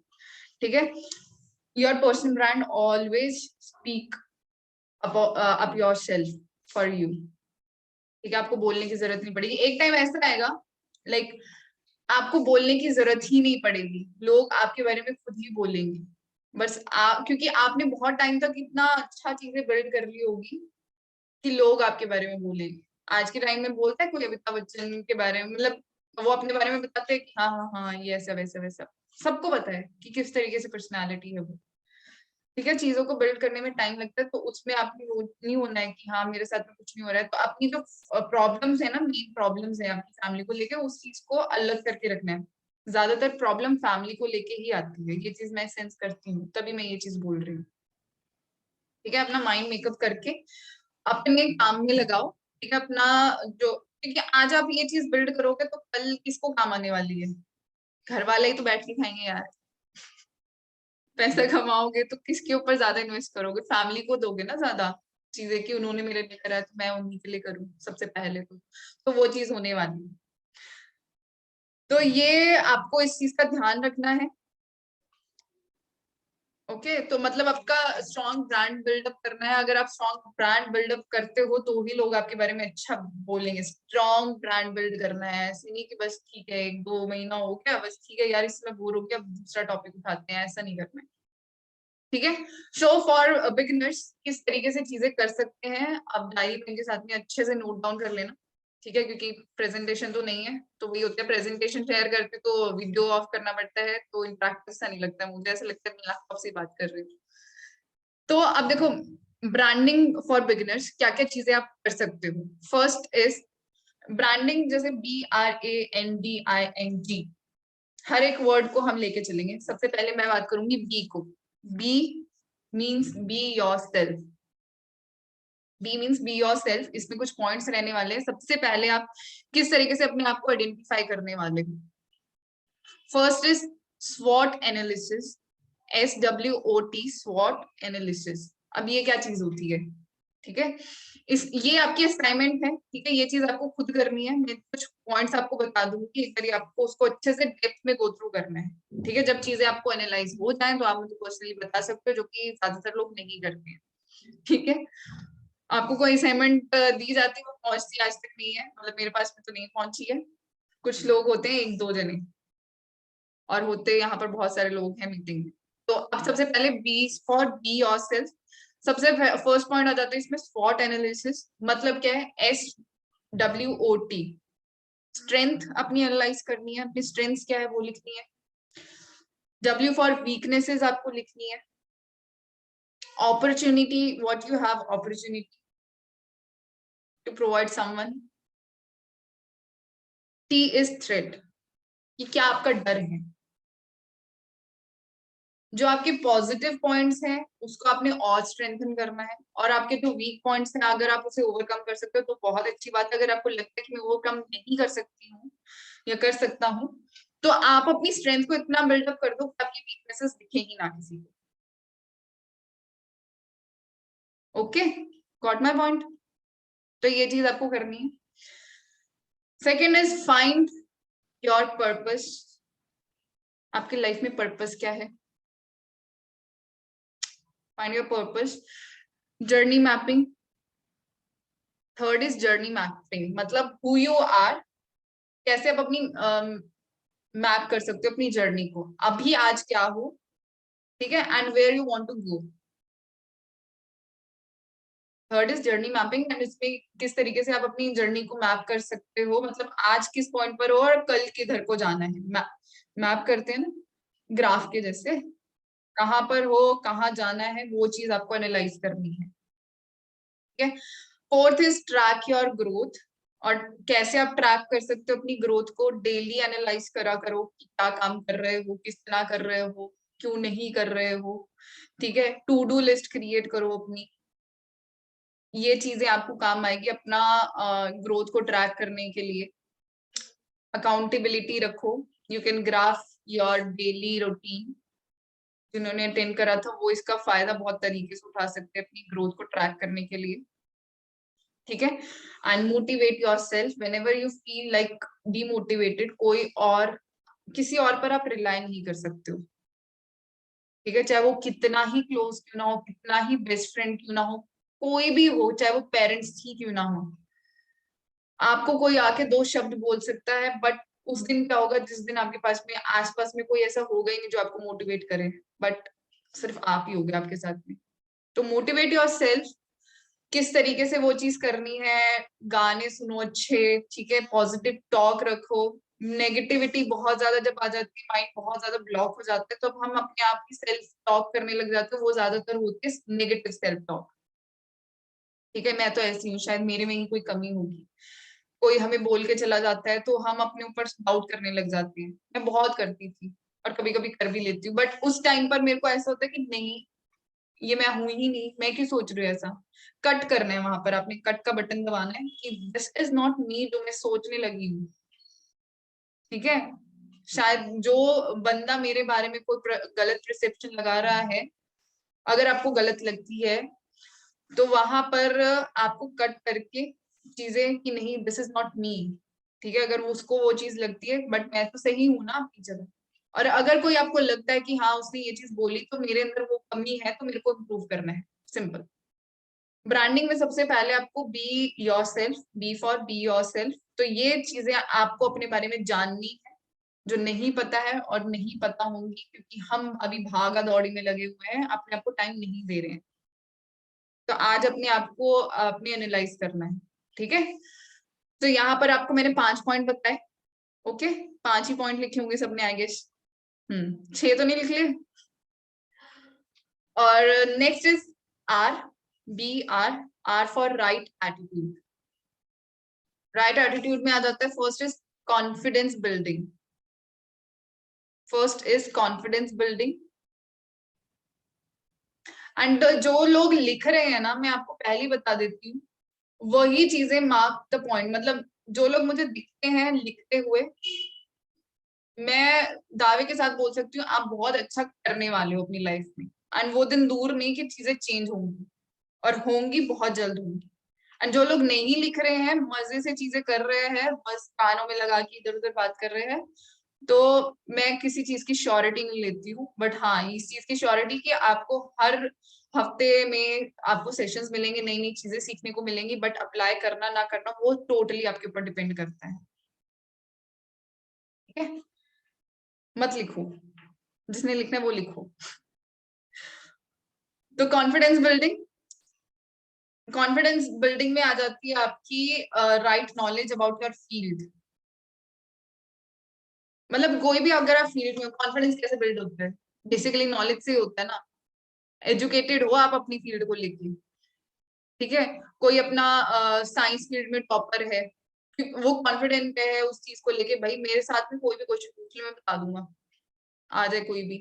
ठीक है, your personal brand always speak up your self for you. ठीक है, आपको बोलने की जरूरत नहीं पड़ेगी, एक टाइम ऐसा आएगा लाइक आपको बोलने की जरूरत ही नहीं पड़ेगी, लोग आपके बारे में खुद ही बोलेंगे। बस क्योंकि आपने बहुत टाइम तक इतना अच्छा चीजें बिल्ड कर ली होगी कि लोग आपके बारे में बोलेंगे। आज के टाइम में बोलता है कोई अमिताभ बच्चन के बारे में, मतलब वो अपने बारे में बताते हैं कि हाँ हाँ हाँ ये ऐसा वैसा वैसा, सबको पता है कि किस तरीके से पर्सनालिटी है वो। ठीक है, चीजों को बिल्ड करने में टाइम लगता है, तो उसमें आपको नहीं होना है कि हाँ मेरे साथ में कुछ नहीं हो रहा है, तो अपनी जो प्रॉब्लम्स है ना, मेन प्रॉब्लम्स है आपकी फैमिली को लेके, उस चीज को अलग करके रखना है। ज्यादातर प्रॉब्लम फैमिली को लेके ही आती है, ये चीज मैं सेंस करती हूँ, तभी मैं ये चीज बोल रही हूँ। ठीक है, अपना माइंड मेकअप करके अपने काम में लगाओ। ठीक है, अपना जो, क्योंकि आज आप ये चीज बिल्ड करोगे तो कल किसको काम आने वाली है? घर वाले ही तो बैठ के खाएंगे यार। पैसा कमाओगे तो किसके ऊपर ज्यादा इन्वेस्ट करोगे? फैमिली को दोगे ना ज्यादा चीजें, कि उन्होंने मेरे लिए करा तो मैं उन्हीं के लिए करूँ सबसे पहले, तो वो चीज होने वाली है। तो ये आपको इस चीज का ध्यान रखना है। ओके, तो मतलब आपका स्ट्रॉन्ग ब्रांड बिल्डअप करना है। अगर आप स्ट्रॉन्ग ब्रांड बिल्डअप करते हो तो ही लोग आपके बारे में अच्छा बोलेंगे। स्ट्रॉन्ग ब्रांड बिल्ड करना है, ऐसे नहीं कि बस ठीक है 1-2 महीना हो गया, बस ठीक है यार इसमें बोर हो गया, अब दूसरा टॉपिक उठाते हैं, ऐसा नहीं करना है। ठीक है, शो फॉर बिगिनर्स किस तरीके से चीजें कर सकते हैं, आप डायरी पेन के साथ में अच्छे से नोट डाउन कर लेना। ठीक है, क्योंकि प्रेजेंटेशन तो नहीं है, तो वही होता है, प्रेजेंटेशन शेयर करते तो वीडियो ऑफ करना पड़ता है, तो इन प्रैक्टिस सा नहीं लगता है, मुझे ऐसा लगता है मैं लैपटॉप से बात कर रही हूँ। तो अब देखो, ब्रांडिंग फॉर बिगिनर्स क्या क्या चीजें आप कर सकते हो। फर्स्ट इज ब्रांडिंग, जैसे BRANDING, हर एक वर्ड को हम लेके चलेंगे। सबसे पहले मैं बात करूंगी बी को। B means be your self. B means be your self, इसमें कुछ पॉइंट्स रहने वाले हैं। सबसे पहले आप किस तरीके से अपने आप को आइडेंटिफाई करने वाले हो। फर्स्ट इज स्वॉट एनालिसिस, SWOT, स्वॉट एनालिसिस। अब ये क्या चीज होती है? ठीक है, ये आपकी असाइनमेंट है। ठीक है, ये चीज आपको खुद करनी है, मैं कुछ पॉइंट्स आपको बता दूंगी, एक बार आपको उसको अच्छे से डेप्थ में गो थ्रू करना है। ठीक है, जब चीजें आपको एनालाइज हो जाए तो आप मुझे पर्सनली बता सकते हो, जो कि ज्यादातर लोग नहीं करते हैं। ठीक है, आपको कोई असाइनमेंट दी जाती है, वो पहुंचती आज तक नहीं है, मतलब मेरे पास में तो नहीं पहुंची है। कुछ लोग होते हैं 1-2 जने, और होते यहाँ पर बहुत सारे लोग हैं मीटिंग में। तो अब सबसे पहले बी फॉर बी योरसेल्फ। सबसे फर्स्ट पॉइंट आ जाता है इसमें स्वॉट एनालिसिस। मतलब क्या है? SWOT, स्ट्रेंथ अपनी एनालाइज करनी है, अपनी स्ट्रेंथ क्या है वो लिखनी है। W फॉर वीकनेसेस आपको लिखनी है। Opportunity, what you have opportunity to provide someone. T is threat, कि क्या आपका डर है। जो आपके पॉजिटिव पॉइंट्स हैं उसको आपने और स्ट्रेंथन करना है, और आपके जो वीक पॉइंट्स हैं अगर आप उसे ओवरकम कर सकते हो तो बहुत अच्छी बात है। अगर आपको लगता है कि मैं ओवरकम नहीं कर सकती हूँ या कर सकता हूँ, तो आप अपनी स्ट्रेंथ को इतना बिल्डअप कर दो कि आपकी वीकनेसेस दिखेगी ना किसी को। Okay, got my point? तो ये चीज आपको करनी है। Second is find your purpose. आपकी लाइफ में पर्पस क्या है? Find your purpose. Journey mapping. Third is journey mapping, मतलब हु यू आर, कैसे आप अपनी मैप कर सकते हो अपनी जर्नी को, अभी आज क्या हो। ठीक है, and where you want to go. Third is journey mapping, and इसमें किस तरीके से आप अपनी जर्नी को मैप कर सकते हो, मतलब आज किस पॉइंट पर हो और कल किधर को जाना है। मैप करते हैं ना, ग्राफ के जैसे, कहाँ पर हो, कहाँ जाना है, वो चीज आपको एनालाइज करनी है। ठीक है। Fourth is track your growth. और कैसे आप ट्रैक कर सकते हो अपनी ग्रोथ को, डेली एनालाइज करा करो कि क्या काम कर रहे हो, किस तरह कर रहे हो, क्यों नहीं कर रहे हो। ठीक है। टू डू लिस्ट क्रिएट करो अपनी। ये चीजें आपको काम आएगी अपना ग्रोथ को ट्रैक करने के लिए। अकाउंटेबिलिटी रखो। You can graph your daily routine. जिन्होंने अटेंड करा था वो इसका फायदा बहुत तरीके से उठा सकते हैं अपनी ग्रोथ को ट्रैक करने के लिए। ठीक है। And motivate your self when ever you feel like demotivated. कोई और, किसी और पर आप रिलाई नहीं कर सकते हो। ठीक है। चाहे वो कितना ही क्लोज क्यों ना हो, कितना ही बेस्ट फ्रेंड क्यों ना हो, कोई भी हो, चाहे वो पेरेंट्स ही क्यों ना हो, आपको कोई आके दो शब्द बोल सकता है, बट उस दिन क्या होगा जिस दिन आपके पास में आसपास में कोई ऐसा होगा ही नहीं जो आपको मोटिवेट करे, बट सिर्फ आप ही होगे आपके साथ में। तो मोटिवेट योर सेल्फ। किस तरीके से वो चीज करनी है, गाने सुनो अच्छे। ठीक है। पॉजिटिव टॉक रखो। नेगेटिविटी बहुत ज्यादा जब आ जाती है, माइंड बहुत ज्यादा ब्लॉक हो जाता है, तो अब हम अपने आप की सेल्फ टॉक करने लग जाते हैं, वो ज्यादातर होती है नेगेटिव सेल्फ टॉक। ठीक है। मैं तो ऐसी हूँ, शायद मेरे में ही कोई कमी होगी। कोई हमें बोल के चला जाता है तो हम अपने ऊपर डाउट करने लग जाते हैं। मैं बहुत करती थी और कभी कभी कर भी लेती हूँ, बट उस टाइम पर मेरे को ऐसा होता है कि नहीं, ये मैं हूं ही नहीं, मैं क्यों सोच रही हूँ ऐसा। कट करना है, वहां पर आपने कट का बटन दबाना है कि दिस इज नॉट मी जो मैं सोचने लगी हूँ। ठीक है। शायद जो बंदा मेरे बारे में कोई गलत प्रिसेप्शन लगा रहा है, अगर आपको गलत लगती है तो वहां पर आपको कट करके चीजें कि नहीं, दिस इज नॉट मी। ठीक है। अगर उसको वो चीज लगती है बट मैं तो सही हूं ना आपकी जगह। और अगर कोई आपको लगता है कि हाँ उसने ये चीज बोली तो मेरे अंदर वो कमी है तो मेरे को इम्प्रूव करना है। सिंपल। ब्रांडिंग में सबसे पहले आपको be your self, B for be your self. तो ये चीजें आपको अपने बारे में जाननी है जो नहीं पता है और नहीं पता होंगी, क्योंकि हम अभी भागा दौड़ी में लगे हुए हैं, अपने आप को टाइम नहीं दे रहे हैं। तो आज अपने आप को अपने एनालाइज करना है। ठीक है। तो यहाँ पर आपको मैंने 5 पॉइंट बताए। ओके। 5 ही पॉइंट लिखे होंगे सबने, आई गेस। 6 तो नहीं लिख लिए। और next is R, B R. R for right attitude. Right attitude में आ जाता है, first is confidence building. First is confidence building. And जो लोग लिख रहे हैं ना, मैं आपको पहले ही बता देती हूँ, वही चीजें मार्क द पॉइंट। मतलब जो लोग मुझे दिखते हैं लिखते हुए, मैं दावे के साथ बोल सकती हूँ आप बहुत अच्छा करने वाले हो अपनी लाइफ में। एंड वो दिन दूर नहीं कि चीजें चेंज होंगी, और होंगी, बहुत जल्द होंगी। एंड जो लोग नहीं लिख रहे हैं, मजे से चीजें कर रहे हैं, बस कानों में लगा के इधर उधर बात कर रहे हैं, तो मैं किसी चीज की श्योरिटी नहीं लेती हूँ। बट हाँ, इस चीज की श्योरिटी कि आपको हर हफ्ते में आपको सेशंस मिलेंगे, नई नई चीजें सीखने को मिलेंगी, बट अप्लाई करना ना करना वो टोटली आपके ऊपर डिपेंड करता है। ठीक है। मत लिखो, जिसने लिखना है वो लिखो। तो कॉन्फिडेंस बिल्डिंग में आ जाती है आपकी right knowledge about your field. मतलब कोई भी अगर आप फील्ड में, कॉन्फिडेंस कैसे बिल्ड होता है, बेसिकली नॉलेज से होता है ना। एजुकेटेड हो आप अपनी फील्ड को लेके। ठीक है। कोई अपना साइंस फील्ड में टॉपर है, वो कॉन्फिडेंट है उस चीज को लेके, भाई मेरे साथ में कोई भी क्वेश्चन पूछ ले मैं बता दूंगा, आ जाए कोई भी।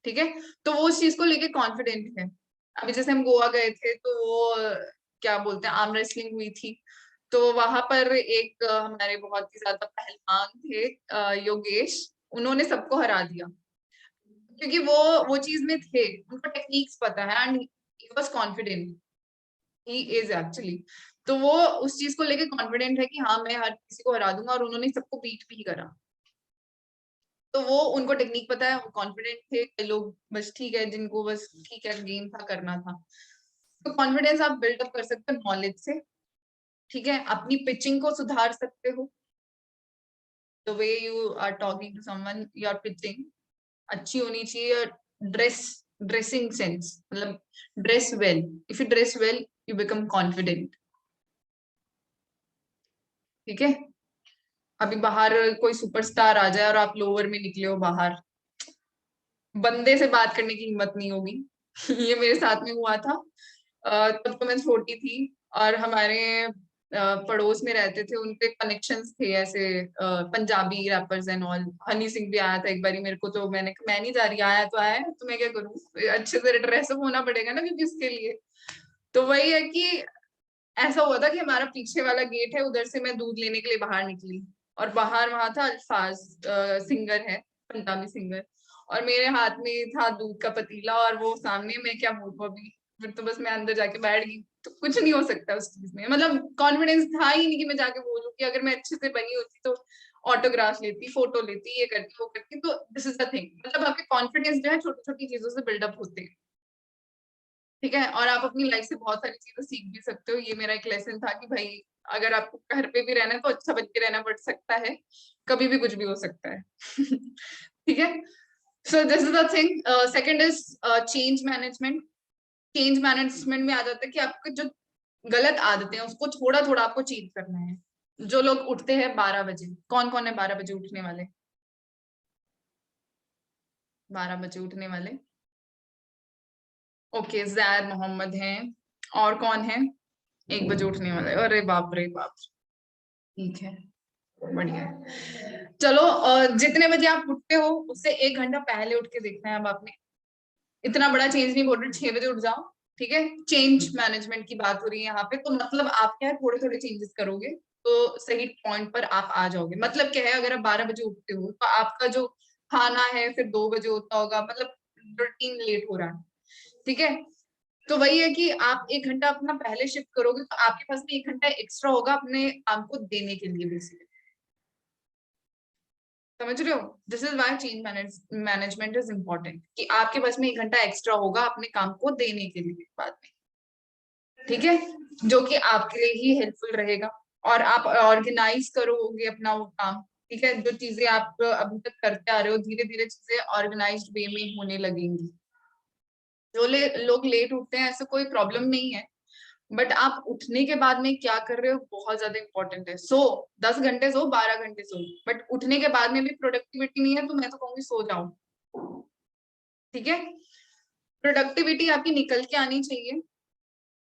ठीक है। तो वो उस चीज को लेके कॉन्फिडेंट है। अभी जैसे हम गोवा गए थे तो वो क्या बोलते हैं, आर्म रेसलिंग हुई थी। तो वहां पर एक हमारे बहुत ही ज्यादा पहलवान थे, योगेश। उन्होंने सबको हरा दिया, क्योंकि वो चीज में थे, उनको टेक्निक्स पता है, and he was confident. He is actually. तो वो उस चीज को लेके कॉन्फिडेंट है कि हाँ मैं हर किसी को हरा दूंगा, और उन्होंने सबको बीट भी करा। तो वो उनको टेक्निक पता है, वो कॉन्फिडेंट थे। कई लोग बस ठीक है, जिनको बस ठीक है गेम था, करना था। तो कॉन्फिडेंस आप बिल्डअप कर सकते हो नॉलेज से। ठीक है। अपनी पिचिंग को सुधार सकते हो। The way you are talking to someone, your pitching अच्छी होनी चाहिए। ड्रेस, ड्रेसिंग सेंस, मतलब dress well. If you dress well you become confident. ठीक है। अभी बाहर कोई सुपरस्टार आ जाए और आप लोअर में निकले हो बाहर, बंदे से बात करने की हिम्मत नहीं होगी। ये मेरे साथ में हुआ था। तब तो मैं छोटी थी, और हमारे पड़ोस में रहते थे, उनके कनेक्शंस थे ऐसे Punjabi rappers and all. Honey Singh भी आया था एक बारी मेरे को, तो मैंने कहा मैं नहीं जा रही, आया तो आया है, तो मैं क्या करूँ, अच्छे से ड्रेसअप होना पड़ेगा ना क्योंकि उसके लिए। तो वही है कि ऐसा हुआ था कि हमारा पीछे वाला गेट है, उधर से मैं दूध लेने के लिए बाहर निकली, और बाहर वहां था अल्फाज, सिंगर है, पंजाबी सिंगर, और मेरे हाथ में था दूध का पतीला, और वो सामने, मैं क्या बोलूं अभी। फिर तो बस मैं अंदर जाके बैठ गई। तो कुछ नहीं हो सकता उस चीज में, मतलब कॉन्फिडेंस था ही नहीं कि मैं जाके बोलूं। कि अगर मैं अच्छे से बनी होती तो ऑटोग्राफ लेती, फोटो लेती, ये करती वो करती। तो दिस इज द थिंग, मतलब आपके कॉन्फिडेंस जो है छोटी छोटी चीजों से बिल्डअप होते हैं। ठीक है, और आप अपनी लाइफ से बहुत सारी चीजें सीख भी सकते हो। ये मेरा एक लेसन था कि भाई, अगर आपको घर पे भी रहना है तो अच्छा बन के रहना पड़ सकता है, कभी भी कुछ भी हो सकता है। ठीक है, so this is the thing. Second is change management. Change management में आ जाता है कि आपके जो गलत आदतें हैं उसको थोड़ा थोड़ा आपको चेंज करना है। जो लोग उठते हैं 12 बजे, कौन कौन है 12 बजे उठने वाले? 12 बजे उठने वाले, ओके, जैद मोहम्मद हैं। और कौन है 1 बजे उठने वाले? अरे बाप रे बाप। ठीक है, बढ़िया है। चलो, जितने बजे आप उठते हो उससे 1 घंटा पहले उठ के देखना है। अब आपने इतना बड़ा चेंज नहीं बोल रहे 6 बजे उठ जाओ। ठीक है, चेंज मैनेजमेंट की बात हो रही है यहाँ पे। तो मतलब आप क्या है, थोड़े थोड़े चेंजेस करोगे तो सही पॉइंट पर आप आ जाओगे। मतलब क्या है, अगर आप 12 बजे उठते हो तो आपका जो खाना है फिर 2 बजे होता होगा, मतलब रूटीन लेट हो रहा है। ठीक है, तो वही है कि आप 1 घंटा अपना पहले शिफ्ट करोगे तो आपके पास में 1 घंटा एक्स्ट्रा होगा अपने काम को देने के लिए बेसिकली। समझ रहे हो? This is why change management is important, कि आपके पास में 1 घंटा एक्स्ट्रा होगा अपने काम को देने के लिए बाद में। ठीक है, जो कि आपके लिए ही हेल्पफुल रहेगा, और आप ऑर्गेनाइज करोगे अपना वो काम। ठीक है, जो चीजें आप अभी तक करते आ रहे हो, धीरे धीरे चीजें ऑर्गेनाइज्ड वे में होने लगेंगी। जो लोग लेट उठते हैं ऐसा कोई प्रॉब्लम नहीं है, बट आप उठने के बाद में क्या कर रहे हो बहुत ज्यादा इंपॉर्टेंट है। 10 घंटे सो, 12 घंटे सो, बट उठने के बाद में भी प्रोडक्टिविटी नहीं है तो मैं तो कहूंगी सो जाओ। ठीक है, प्रोडक्टिविटी आपकी निकल के आनी चाहिए।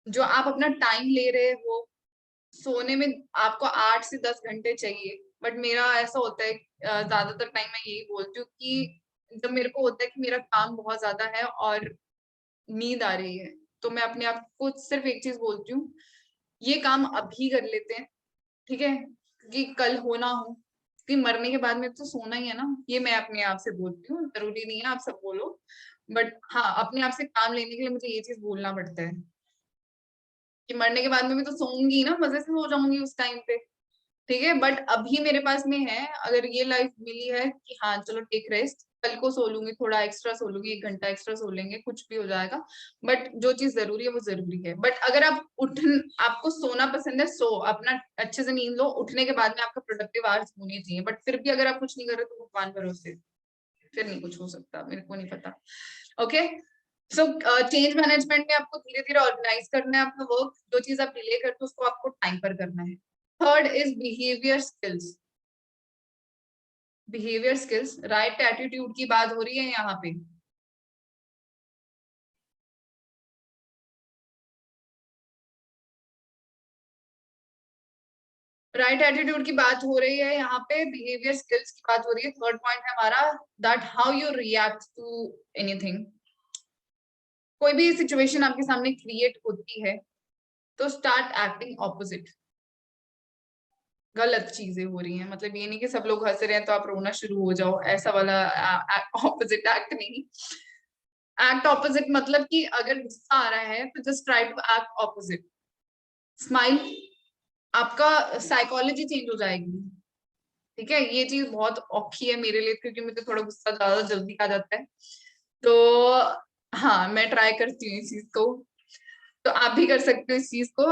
जो आप अपना टाइम ले रहे हो सोने में, आपको 8 से 10 घंटे चाहिए, बट मेरा ऐसा होता है ज्यादातर टाइम मैं यही बोलती हूँ कि जब मेरे को होता है कि मेरा काम बहुत ज्यादा है और नींद आ रही है, तो मैं अपने आप को सिर्फ एक चीज बोलती हूँ, ये काम अभी कर लेते हैं। ठीक है, कि कल हो ना हो, कि मरने के बाद में तो सोना ही है ना। ये मैं अपने आप से बोलती हूँ, जरूरी नहीं है आप सब बोलो, बट हाँ, अपने आप से काम लेने के लिए मुझे ये चीज बोलना पड़ता है कि मरने के बाद में भी तो सोऊंगी ना, मजे से सो जाऊंगी उस टाइम पे। ठीक है, बट अभी मेरे पास में है, अगर ये लाइफ मिली है कि हाँ चलो टेक रेस्ट, कल को सो लूंगी, थोड़ा एक्स्ट्रा सो लूंगी, 1 घंटा एक्स्ट्रा सो लेंगे, कुछ भी हो जाएगा। बट जो चीज जरूरी है वो जरूरी है। बट अगर आपको सोना पसंद है, सो अपना अच्छे से नींद लो, उठने के बाद में आपका प्रोडक्टिव आवर्स होने चाहिए। बट फिर भी अगर आप कुछ नहीं कर रहे तो भगवान भरोसे, फिर नहीं कुछ हो सकता, मेरे को नहीं पता। ओके, सो चेंज मैनेजमेंट में आपको धीरे धीरे ऑर्गेनाइज करना है अपना वर्क। जो चीज आप डिले करते हो उसको आपको टाइम पर करना है। Third is behaviour skills. Behaviour skills, right attitude की बात हो रही है यहाँ पे। राइट एटीट्यूड की बात हो रही है यहाँ पे, बिहेवियर स्किल्स की बात हो रही है। थर्ड पॉइंट है हमारा, that how you react to anything. कोई भी सिचुएशन आपके सामने क्रिएट होती है तो स्टार्ट एक्टिंग ऑपोजिट। गलत चीजें हो रही हैं, मतलब ये नहीं कि सब लोग हंस रहे हैं तो आप रोना शुरू हो जाओ, ऐसा वाला ऑपोजिट एक्ट नहीं। एक्ट ऑपोजिट मतलब कि अगर गुस्सा आ रहा है तो just try to act opposite. Smile, आपका साइकोलॉजी चेंज हो जाएगी। ठीक है, ये चीज बहुत औखी है मेरे लिए क्योंकि मुझे थोड़ा गुस्सा ज्यादा जल्दी आ जाता है। तो हाँ, मैं ट्राई करती हूँ इस चीज को। तो आप भी कर सकते हो इस चीज को,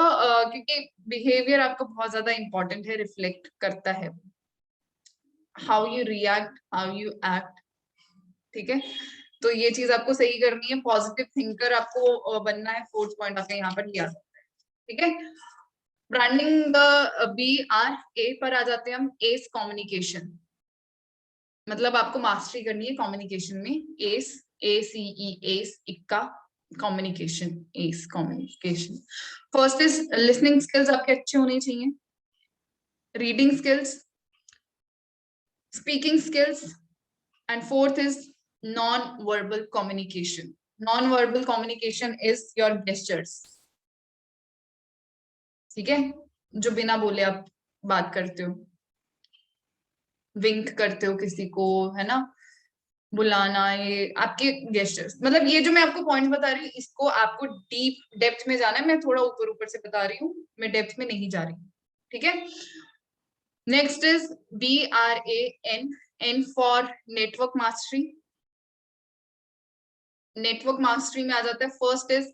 क्योंकि बिहेवियर आपका बहुत ज्यादा इंपॉर्टेंट है, रिफ्लेक्ट करता है how you react, how you act. ठीक है, तो ये चीज आपको सही करनी है। पॉजिटिव थिंकर आपको बनना है। फोर्थ पॉइंट आपका यहाँ पर लिया जाता है। ठीक है, ब्रांडिंग, BRA पर आ जाते हैं हम। एस कम्युनिकेशन, मतलब आपको मास्टरी करनी है कम्युनिकेशन में। एस ACE, ACE, इक्का, communication, S communication. First is listening skills आपके अच्छे होने चाहिए, reading skills, speaking skills, and fourth is non verbal communication. Non verbal communication is your gestures, ठीक है, जो बिना बोले आप बात करते हो, विंक करते हो किसी को, है ना, बुलाना, ये आपके गेस्टर्स। मतलब ये जो मैं आपको पॉइंट बता रही हूँ, इसको आपको डीप डेप्थ में जाना है, मैं थोड़ा ऊपर ऊपर से बता रही हूँ, मैं डेप्थ में नहीं जा रही हूँ, ठीक है। Next is BRAN, N for network mastery. Network mastery में आ जाता है, first is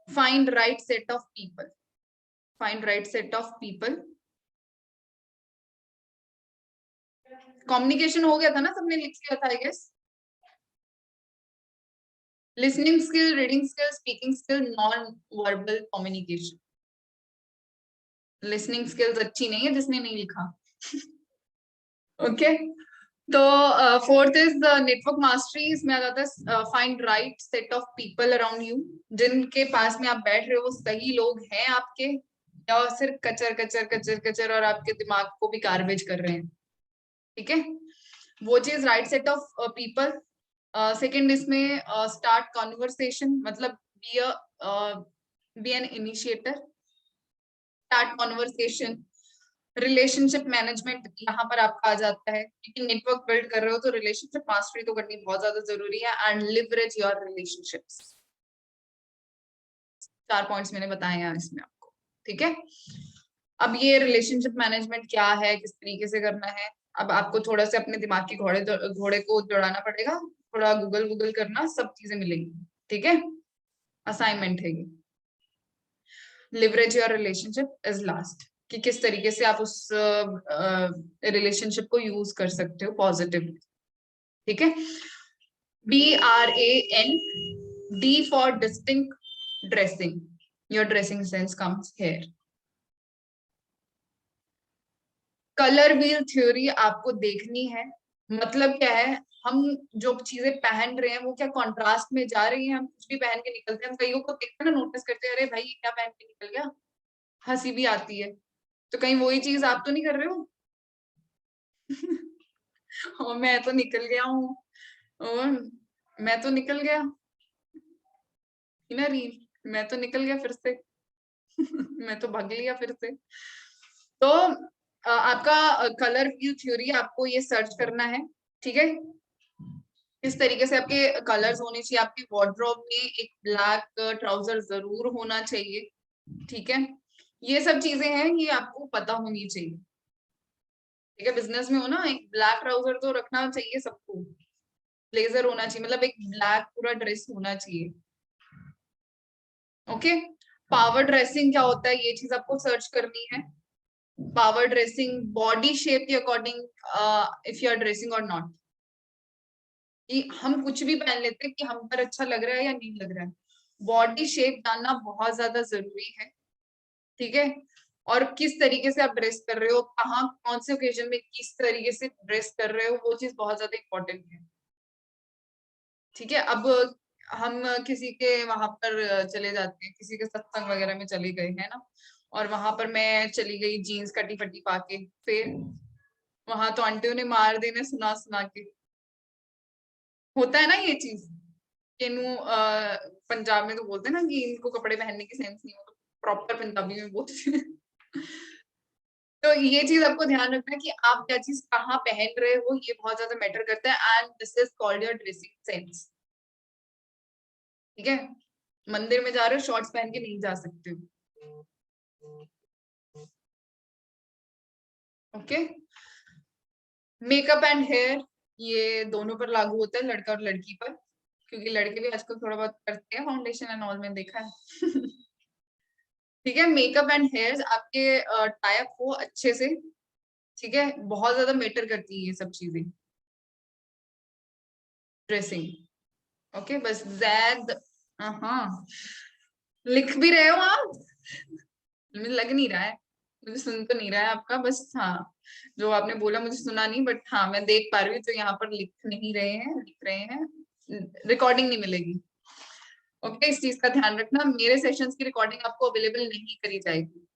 find right set of people, find right set of people. Communication हो गया था ना, सबने लिख लिया था I guess. Listening skill, reading skill, speaking skill, non verbal communication. Listening skills अच्छी नहीं है जिसने नहीं लिखा। ओके तो फोर्थ इज नेटवर्क मास्टरी, इसमें आ जाता है find right set of people around you, जिनके पास में आप बैठ रहे हो वो सही लोग हैं आपके, या सिर्फ कचर कचर कचर कचर और आपके दिमाग को भी गार्बेज कर रहे हैं, ठीक है, वो चीज right set of people. Second इसमें स्टार्ट कॉन्वर्सेशन, मतलब be an initiator, start conversation. Relationship management यहाँ पर आपका आ जाता है, क्योंकि नेटवर्क बिल्ड कर रहे हो तो रिलेशनशिप मास्टरी तो करनी बहुत ज्यादा जरूरी है। And leverage your relationships, 4 points मैंने बताए हैं इसमें आपको, ठीक है। अब ये रिलेशनशिप मैनेजमेंट क्या है, किस तरीके से करना है, अब आपको थोड़ा सा अपने दिमाग के घोड़े को दौड़ाना पड़ेगा, थोड़ा गूगल करना, सब चीजें मिलेंगी, ठीक है, असाइनमेंट है ये। Leverage your relationship is last, कि किस तरीके से आप उस रिलेशनशिप को यूज कर सकते हो पॉजिटिवली, ठीक है। BRAN, D for distinct dressing, your dressing sense comes here. Colour wheel theory आपको देखनी है, मतलब क्या है, हम जो चीजें पहन रहे हैं वो क्या कॉन्ट्रास्ट में जा रही है, हम कुछ भी पहन के निकलते हैं, हम कईयों को देखते हैं ना, नोटिस करते हैं, अरे भाई क्या पहन के निकल गया, हंसी भी आती है, तो कहीं वही चीज आप तो नहीं कर रहे हो। और मैं तो निकल गया हूँ, और मैं तो निकल गया ना रील, मैं तो निकल गया फिर से। मैं तो भाग लिया फिर से। तो आपका कलर व्हील थ्योरी आपको ये सर्च करना है, ठीक है, इस तरीके से आपके कलर्स होने चाहिए, आपके वार्डरोब में एक ब्लैक ट्राउजर जरूर होना चाहिए, ठीक है, ये सब चीजें हैं ये आपको पता होनी चाहिए, ठीक है। बिजनेस में हो ना, एक ब्लैक ट्राउजर तो रखना चाहिए सबको, ब्लेजर होना चाहिए, मतलब एक ब्लैक पूरा ड्रेस होना चाहिए, ओके। पावर ड्रेसिंग क्या होता है, ये चीज आपको सर्च करनी है। पावर ड्रेसिंग, बॉडी शेप के according if you are dressing और नॉट, कि हम कुछ भी पहन लेते हैं कि हम पर अच्छा लग रहा है या नहीं लग रहा है, बॉडी शेप जानना बहुत ज्यादा जरूरी है, ठीक है, और किस तरीके से आप ड्रेस कर रहे हो, कहाँ कौन से ओकेजन में किस तरीके से ड्रेस कर रहे हो, वो चीज बहुत ज्यादा इंपॉर्टेंट है, ठीक है। अब हम किसी के वहां पर चले जाते हैं, किसी के सत्संग वगैरह में चले गए हैं ना, और वहां पर मैं चली गई जीन्स कटी फटी पाके, फिर वहां तो आंटियों ने मार देने सुना सुना के, होता है ना ये चीज, कि पंजाब में तो बोलते हैं ना कि इनको कपड़े पहनने की सेंस नहीं, हो प्रॉपर पंजाबी में बोलते हैं। तो ये चीज आपको ध्यान रखना है कि आप क्या चीज कहाँ पहन रहे हो, ये बहुत ज्यादा मैटर करता है, and this is called your dressing sense, ठीक है। मंदिर में जा रहे हो शॉर्ट्स पहन के नहीं जा सकते हो, ओके। मेकअप एंड हेयर, ये दोनों पर लागू होता है, लड़का और लड़की पर, क्योंकि लड़के भी आजकल थोड़ा बहुत करते हैं फाउंडेशन एंड ऑल, में देखा है। ठीक है, मेकअप एंड हेयर्स आपके टाइप हो अच्छे से, ठीक है, बहुत ज्यादा मैटर करती है ये सब चीजें, ड्रेसिंग, ओके, बस जैद, हाँ, लिख भी रहे हो आप, मुझे लग नहीं रहा है, मुझे सुन तो नहीं रहा है आपका, बस हाँ, जो आपने बोला मुझे सुना नहीं, बट हाँ मैं देख पा रही हूँ, तो यहाँ पर लिख नहीं रहे हैं, लिख रहे हैं, रिकॉर्डिंग नहीं मिलेगी। ओके, इस चीज का ध्यान रखना, मेरे सेशंस की रिकॉर्डिंग आपको अवेलेबल नहीं करी जाएगी।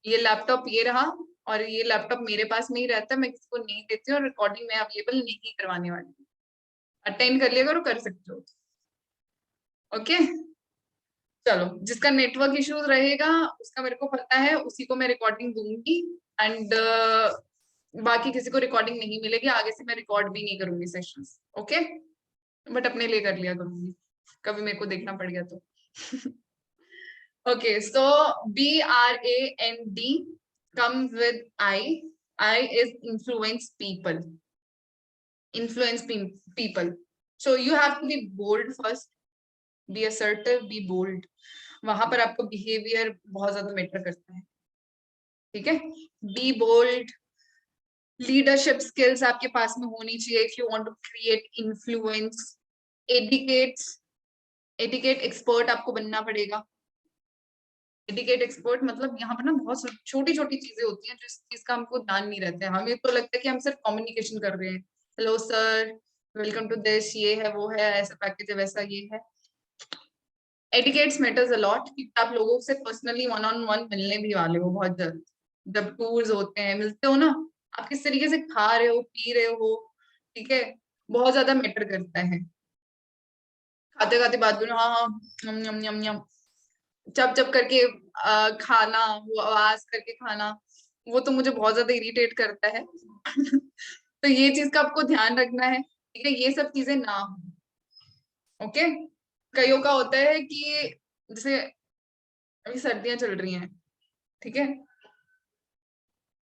ये लैपटॉप ये रहा, और ये लैपटॉप मेरे पास में ही रहता है, मैं किसी को नहीं देती हूँ, और रिकॉर्डिंग मैं अवेलेबल नहीं करवाने वाली हूँ। अटेंड कर लिया करो, कर सकते हो। ओके, चलो, जिसका नेटवर्क इश्यूज रहेगा उसका मेरे को पता है, उसी को मैं रिकॉर्डिंग दूंगी। एंड बाकी किसी को रिकॉर्डिंग नहीं मिलेगी, आगे से मैं रिकॉर्ड भी नहीं करूंगी सेशंस। ओके, बट अपने लिए कर लिया करूंगी, कभी मेरे को देखना पड़ गया तो। Okay, so BRAND comes with I. I is influence people. Influence people. So you have to be bold first. Be assertive, be bold. वहां पर आपको बिहेवियर बहुत ज्यादा मैटर करता है, ठीक है। बी बोल्ड, लीडरशिप स्किल्स आपके पास में होनी चाहिए if you want to create influence. Etiquette expert आपको बनना पड़ेगा। एटिकेट एक्सपर्ट मतलब यहाँ पर ना बहुत छोटी छोटी चीजें होती हैं जिस चीज का हमको ध्यान नहीं रहता है, हमें तो लगता है कि हम सिर्फ कम्युनिकेशन कर रहे हैं, hello sir, welcome to this, ये है वो है, ऐसा पैकेज है, वैसा ये है। एटिकेट्स मैटर्स अ लॉट, क्योंकि आप लोगों से पर्सनली वन ऑन वन मिलने भी वाले हो बहुत जल्द। जब टूर्स होते हैं, मिलते हो ना, आप किस तरीके से खा रहे हो, पी रहे हो, ठीक है, बहुत ज्यादा मैटर करता है। खाते खाते बात करो, हाँ हाँ, यम यम यम यम, चप चप करके खाना, वो आवाज करके खाना, वो तो मुझे बहुत ज्यादा इरिटेट करता है। तो ये चीज का आपको ध्यान रखना है, ठीक है, ये सब चीजें ना हो। ओके, कईयों का होता है कि जैसे अभी सर्दियां चल रही हैं, ठीक है,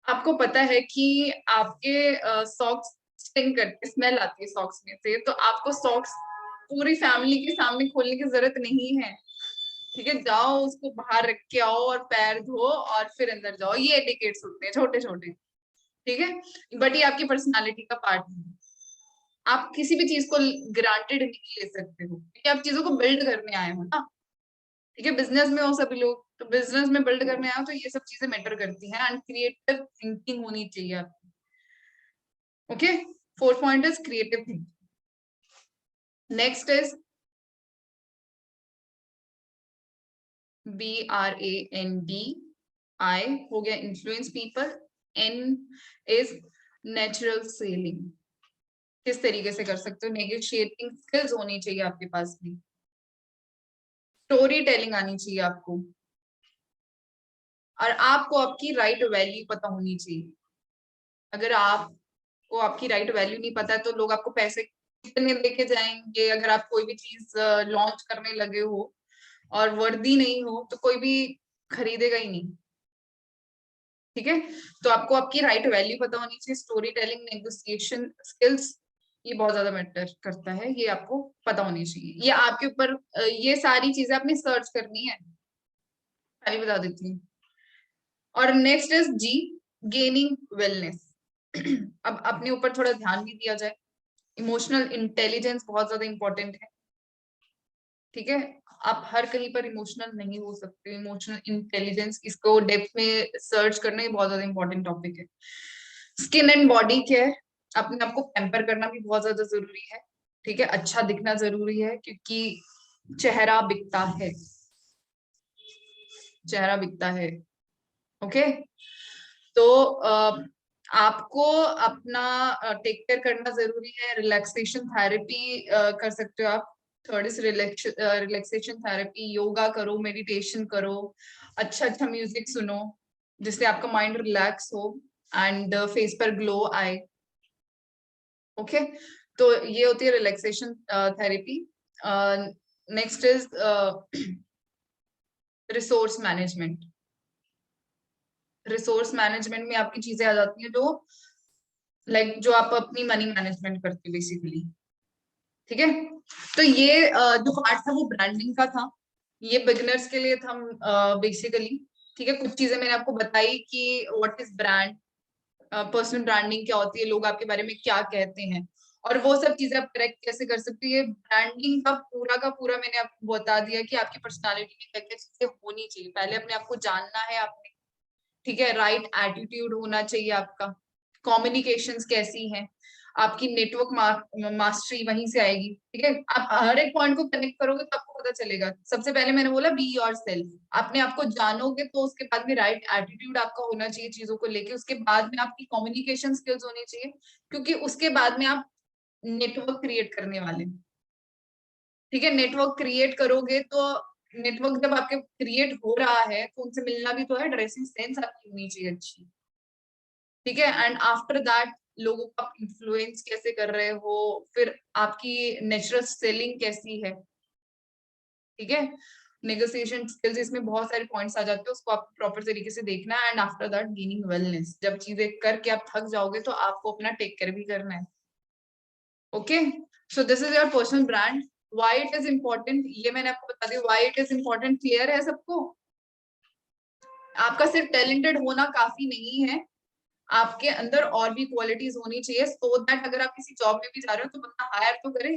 आपको पता है कि आपके सॉक्स स्टिंक करते, स्मेल आती है सॉक्स में से, तो आपको सॉक्स पूरी फैमिली के सामने खोलने की जरूरत नहीं है, ठीक है, जाओ उसको बाहर रख के आओ और पैर धो और फिर अंदर जाओ। ये एटिकेट्स होते हैं छोटे छोटे, ठीक है, बट ये आपकी पर्सनालिटी का पार्ट है। आप किसी भी चीज को ग्रांटेड नहीं ले सकते हो, क्योंकि आप चीजों को बिल्ड करने आए हो ना, ठीक है, बिजनेस में हो सभी लोग, तो बिजनेस में बिल्ड करने आए हो, तो ये सब चीजें मैटर करती हैं, एंड क्रिएटिव थिंकिंग होनी चाहिए आपकी। Okay, fourth point is creative thinking. Next is BRAND, हो गया influence people. N is natural selling, किस तरीके से कर सकते हो, नेगोशिएटिंग स्किल्स होनी चाहिए आपके पास भी, स्टोरी टेलिंग आनी चाहिए आपको, और आपको आपकी राइट वैल्यू पता होनी चाहिए। अगर आपको आपकी राइट वैल्यू नहीं पता है तो लोग आपको पैसे कितने देके जाएंगे, अगर आप कोई भी चीज लॉन्च करने लगे हो और वर्दी नहीं हो तो कोई भी खरीदेगा ही नहीं, ठीक है। तो आपको आपकी राइट वैल्यू पता होनी चाहिए, स्टोरी टेलिंग, नेगोशिएशन स्किल्स, ये बहुत ज्यादा मैटर करता है, ये आपको पता होनी चाहिए। ये आपके ऊपर, ये सारी चीजें आपने सर्च करनी है, पहले बता देती हूँ। और next is G, gaining wellness. अब अपने ऊपर थोड़ा ध्यान भी दिया जाए, इमोशनल इंटेलिजेंस बहुत ज्यादा इंपॉर्टेंट है, ठीक है, आप हर कहीं पर इमोशनल नहीं हो सकते। इमोशनल इंटेलिजेंस, इसको डेप्थ में सर्च करना ही बहुत ज्यादा इंपॉर्टेंट टॉपिक है। स्किन एंड बॉडी केयर, अपने आप को पैम्पर करना भी बहुत ज्यादा जरूरी है, ठीक है, अच्छा दिखना जरूरी है, क्योंकि चेहरा बिकता है, चेहरा बिकता है। ओके, तो आपको अपना टेक केयर करना जरूरी है। रिलैक्सेशन थेरेपी कर सकते हो आप। Third is relaxation therapy, yoga करो, मेडिटेशन करो, अच्छा अच्छा म्यूजिक सुनो जिससे आपका माइंड रिलैक्स हो एंड फेस पर ग्लो आए। ओके, तो ये होती है relaxation therapy. Next is resource management. Resource management में आपकी चीजें आ जाती हैं जो जो आप अपनी मनी मैनेजमेंट करते हो बेसिकली, ठीक है। तो ये जो पार्ट था वो ब्रांडिंग का था, ये बिगिनर्स के लिए था बेसिकली, ठीक है। कुछ चीजें मैंने आपको बताई कि what is brand, personal branding क्या होती है, लोग आपके बारे में क्या कहते हैं, और वो सब चीजें आप करेक्ट कैसे कर सकते हो। ये ब्रांडिंग का पूरा मैंने आपको बता दिया कि आपकी पर्सनालिटी में क्या क्या चीजें होनी चाहिए, पहले अपने आप को जानना है आपने, ठीक है, राइट एटीट्यूड होना चाहिए आपका, कम्युनिकेशंस कैसी हैं, आपकी नेटवर्क मास्टरी वहीं से आएगी। ठीक है, आप हर एक पॉइंट को कनेक्ट करोगे तो आपको पता चलेगा। सबसे पहले मैंने बोला बी योर सेल्फ, अपने आप को जानोगे तो उसके बाद में राइट एटीट्यूड आपका होना चाहिए चीजों को लेके, उसके बाद में आपकी कम्युनिकेशन स्किल्स होनी चाहिए, क्योंकि उसके बाद में आप नेटवर्क क्रिएट करने वाले हैं। ठीक है, नेटवर्क क्रिएट करोगे तो नेटवर्क जब आपके क्रिएट हो रहा है तो उनसे मिलना भी तो है, ड्रेसिंग सेंस आपकी होनी चाहिए अच्छी। ठीक है, एंड आफ्टर दैट लोगों को आप इन्फ्लुएंस कैसे कर रहे हो, फिर आपकी नेचुरल सेलिंग कैसी है। ठीक है, नेगोशिएशन स्किल्स, इसमें बहुत सारे पॉइंट्स आ जाते हैं, उसको आपको प्रॉपर तरीके से देखना है। And after that gaining wellness, जब चीजें करके आप थक जाओगे तो आपको अपना टेक केयर भी करना है। Okay, so this is your personal brand, why it is important ये मैंने आपको बता दिया, why it is important clear है सबको। आपका सिर्फ टैलेंटेड होना काफी नहीं है, आपके अंदर और भी क्वालिटीज होनी चाहिए, सो दैट अगर आप किसी जॉब में भी जा रहे हो तो बंदा हायर तो करे,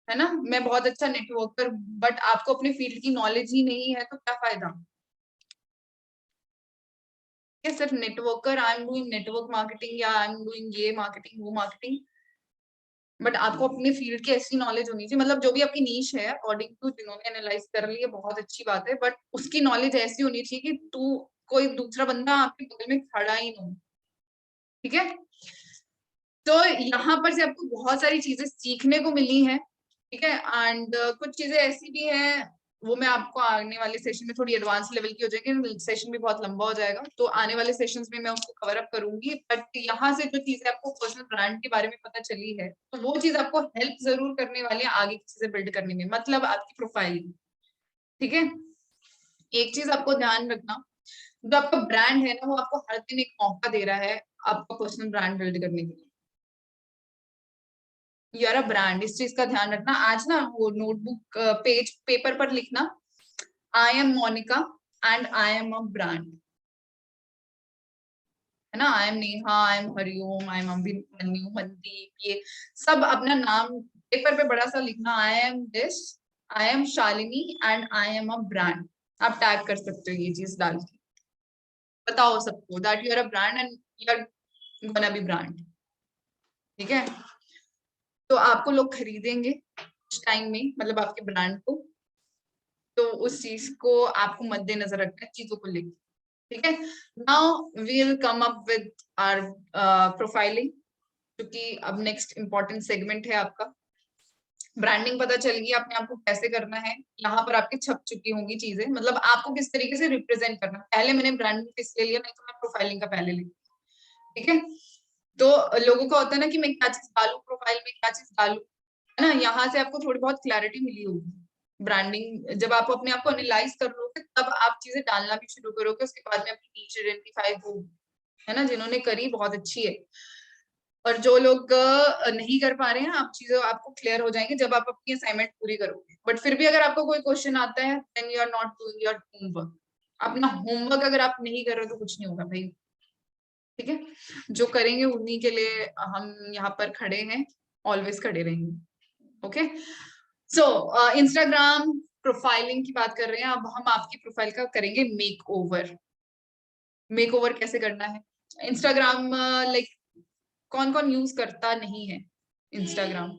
है ना। मैं बहुत अच्छा नेटवर्कर, बट आपको अपने फील्ड की नॉलेज ही नहीं है तो क्या फायदा। सिर्फ networker, I am doing network marketing या आई एम डूइंग ये मार्केटिंग वो मार्केटिंग, बट आपको अपने फील्ड की ऐसी नॉलेज होनी चाहिए, मतलब जो भी आपकी नीश है अकॉर्डिंग टू जिन्होंने एनालाइज कर ली है बहुत अच्छी बात है, बट उसकी नॉलेज ऐसी होनी चाहिए कि तू कोई दूसरा बंदा आपके बगल में खड़ा ही ना हो। ठीक है, तो यहाँ पर से आपको बहुत सारी चीजें सीखने को मिली हैं। ठीक है, एंड कुछ चीजें ऐसी भी हैं, वो मैं आपको आने वाले सेशन में थोड़ी एडवांस लेवल की हो जाएगी, सेशन भी बहुत लंबा हो जाएगा, तो आने वाले सेशंस में मैं उसको कवर अप करूंगी। बट यहाँ से जो चीजें आपको पर्सनल ब्रांड के बारे में पता चली है, तो वो चीज आपको हेल्प जरूर करने वाली है आगे की चीजें बिल्ड करने में, मतलब आपकी प्रोफाइल। ठीक है, एक चीज आपको ध्यान रखना, जो आपका ब्रांड है ना वो आपको हर दिन एक मौका दे रहा है आपका पर्सनल ब्रांड बिल्ड करने के लिए। यू आर अ ब्रांड, इस चीज का ध्यान रखना। आज ना वो नोटबुक पेज पेपर पर लिखना, I am Monika and I am a brand, है ना। I am Neha, I am Hariom, I am Abhimanyu, Mandeep, ये सब अपना नाम पेपर पे बड़ा सा लिखना, I am this, I am Shalini and I am a brand. आप टैग कर सकते हो ये चीज डाल के, बताओ सबको that you are a brand and you are gonna be brand. ठीक है, तो आपको लोग खरीदेंगे उस टाइम में, मतलब आपके ब्रांड को, तो उस चीज को आपको मद्देनजर रखना है चीजों को लेकर। ठीक है, now we will come up with our profiling, क्योंकि अब नेक्स्ट इंपॉर्टेंट सेगमेंट है आपका। ब्रांडिंग पता चल गई अपने आप को कैसे करना है, यहाँ पर आपकी छप चुकी होंगी चीजें, मतलब आपको किस तरीके से रिप्रेजेंट करना। पहले मैंने ब्रांडिंग इसलिए लिया, नहीं तो मैं प्रोफाइलिंग का पहले ली। ठीक है, तो लोगों का होता है ना कि मैं क्या चीज डालू प्रोफाइल में, क्या चीज डालू, है ना। यहाँ से आपको थोड़ी बहुत क्लैरिटी मिली होगी। ब्रांडिंग जब आप अपने आप को एनालाइज कर लोगे तब आप चीजें डालना भी शुरू करोगे, उसके बाद में अपनी नीच आइडेंटिफाई होगी, है ना। जिन्होंने करी बहुत अच्छी है, और जो लोग नहीं कर पा रहे हैं, आप चीजें आपको क्लियर हो जाएंगे जब आप अपनी असाइनमेंट पूरी करोगे। बट फिर भी अगर आपको कोई क्वेश्चन आता है, then you are not doing your homework. अपना होमवर्क अगर आप नहीं कर रहे तो कुछ नहीं होगा भाई। ठीक है, जो करेंगे उन्हीं के लिए हम यहाँ पर खड़े हैं, ऑलवेज खड़े रहेंगे। ओके, सो इंस्टाग्राम प्रोफाइलिंग की बात कर रहे हैं, अब हम आपकी प्रोफाइल का करेंगे मेक ओवर। मेक ओवर कैसे करना है इंस्टाग्राम, लाइक कौन कौन यूज करता नहीं है इंस्टाग्राम,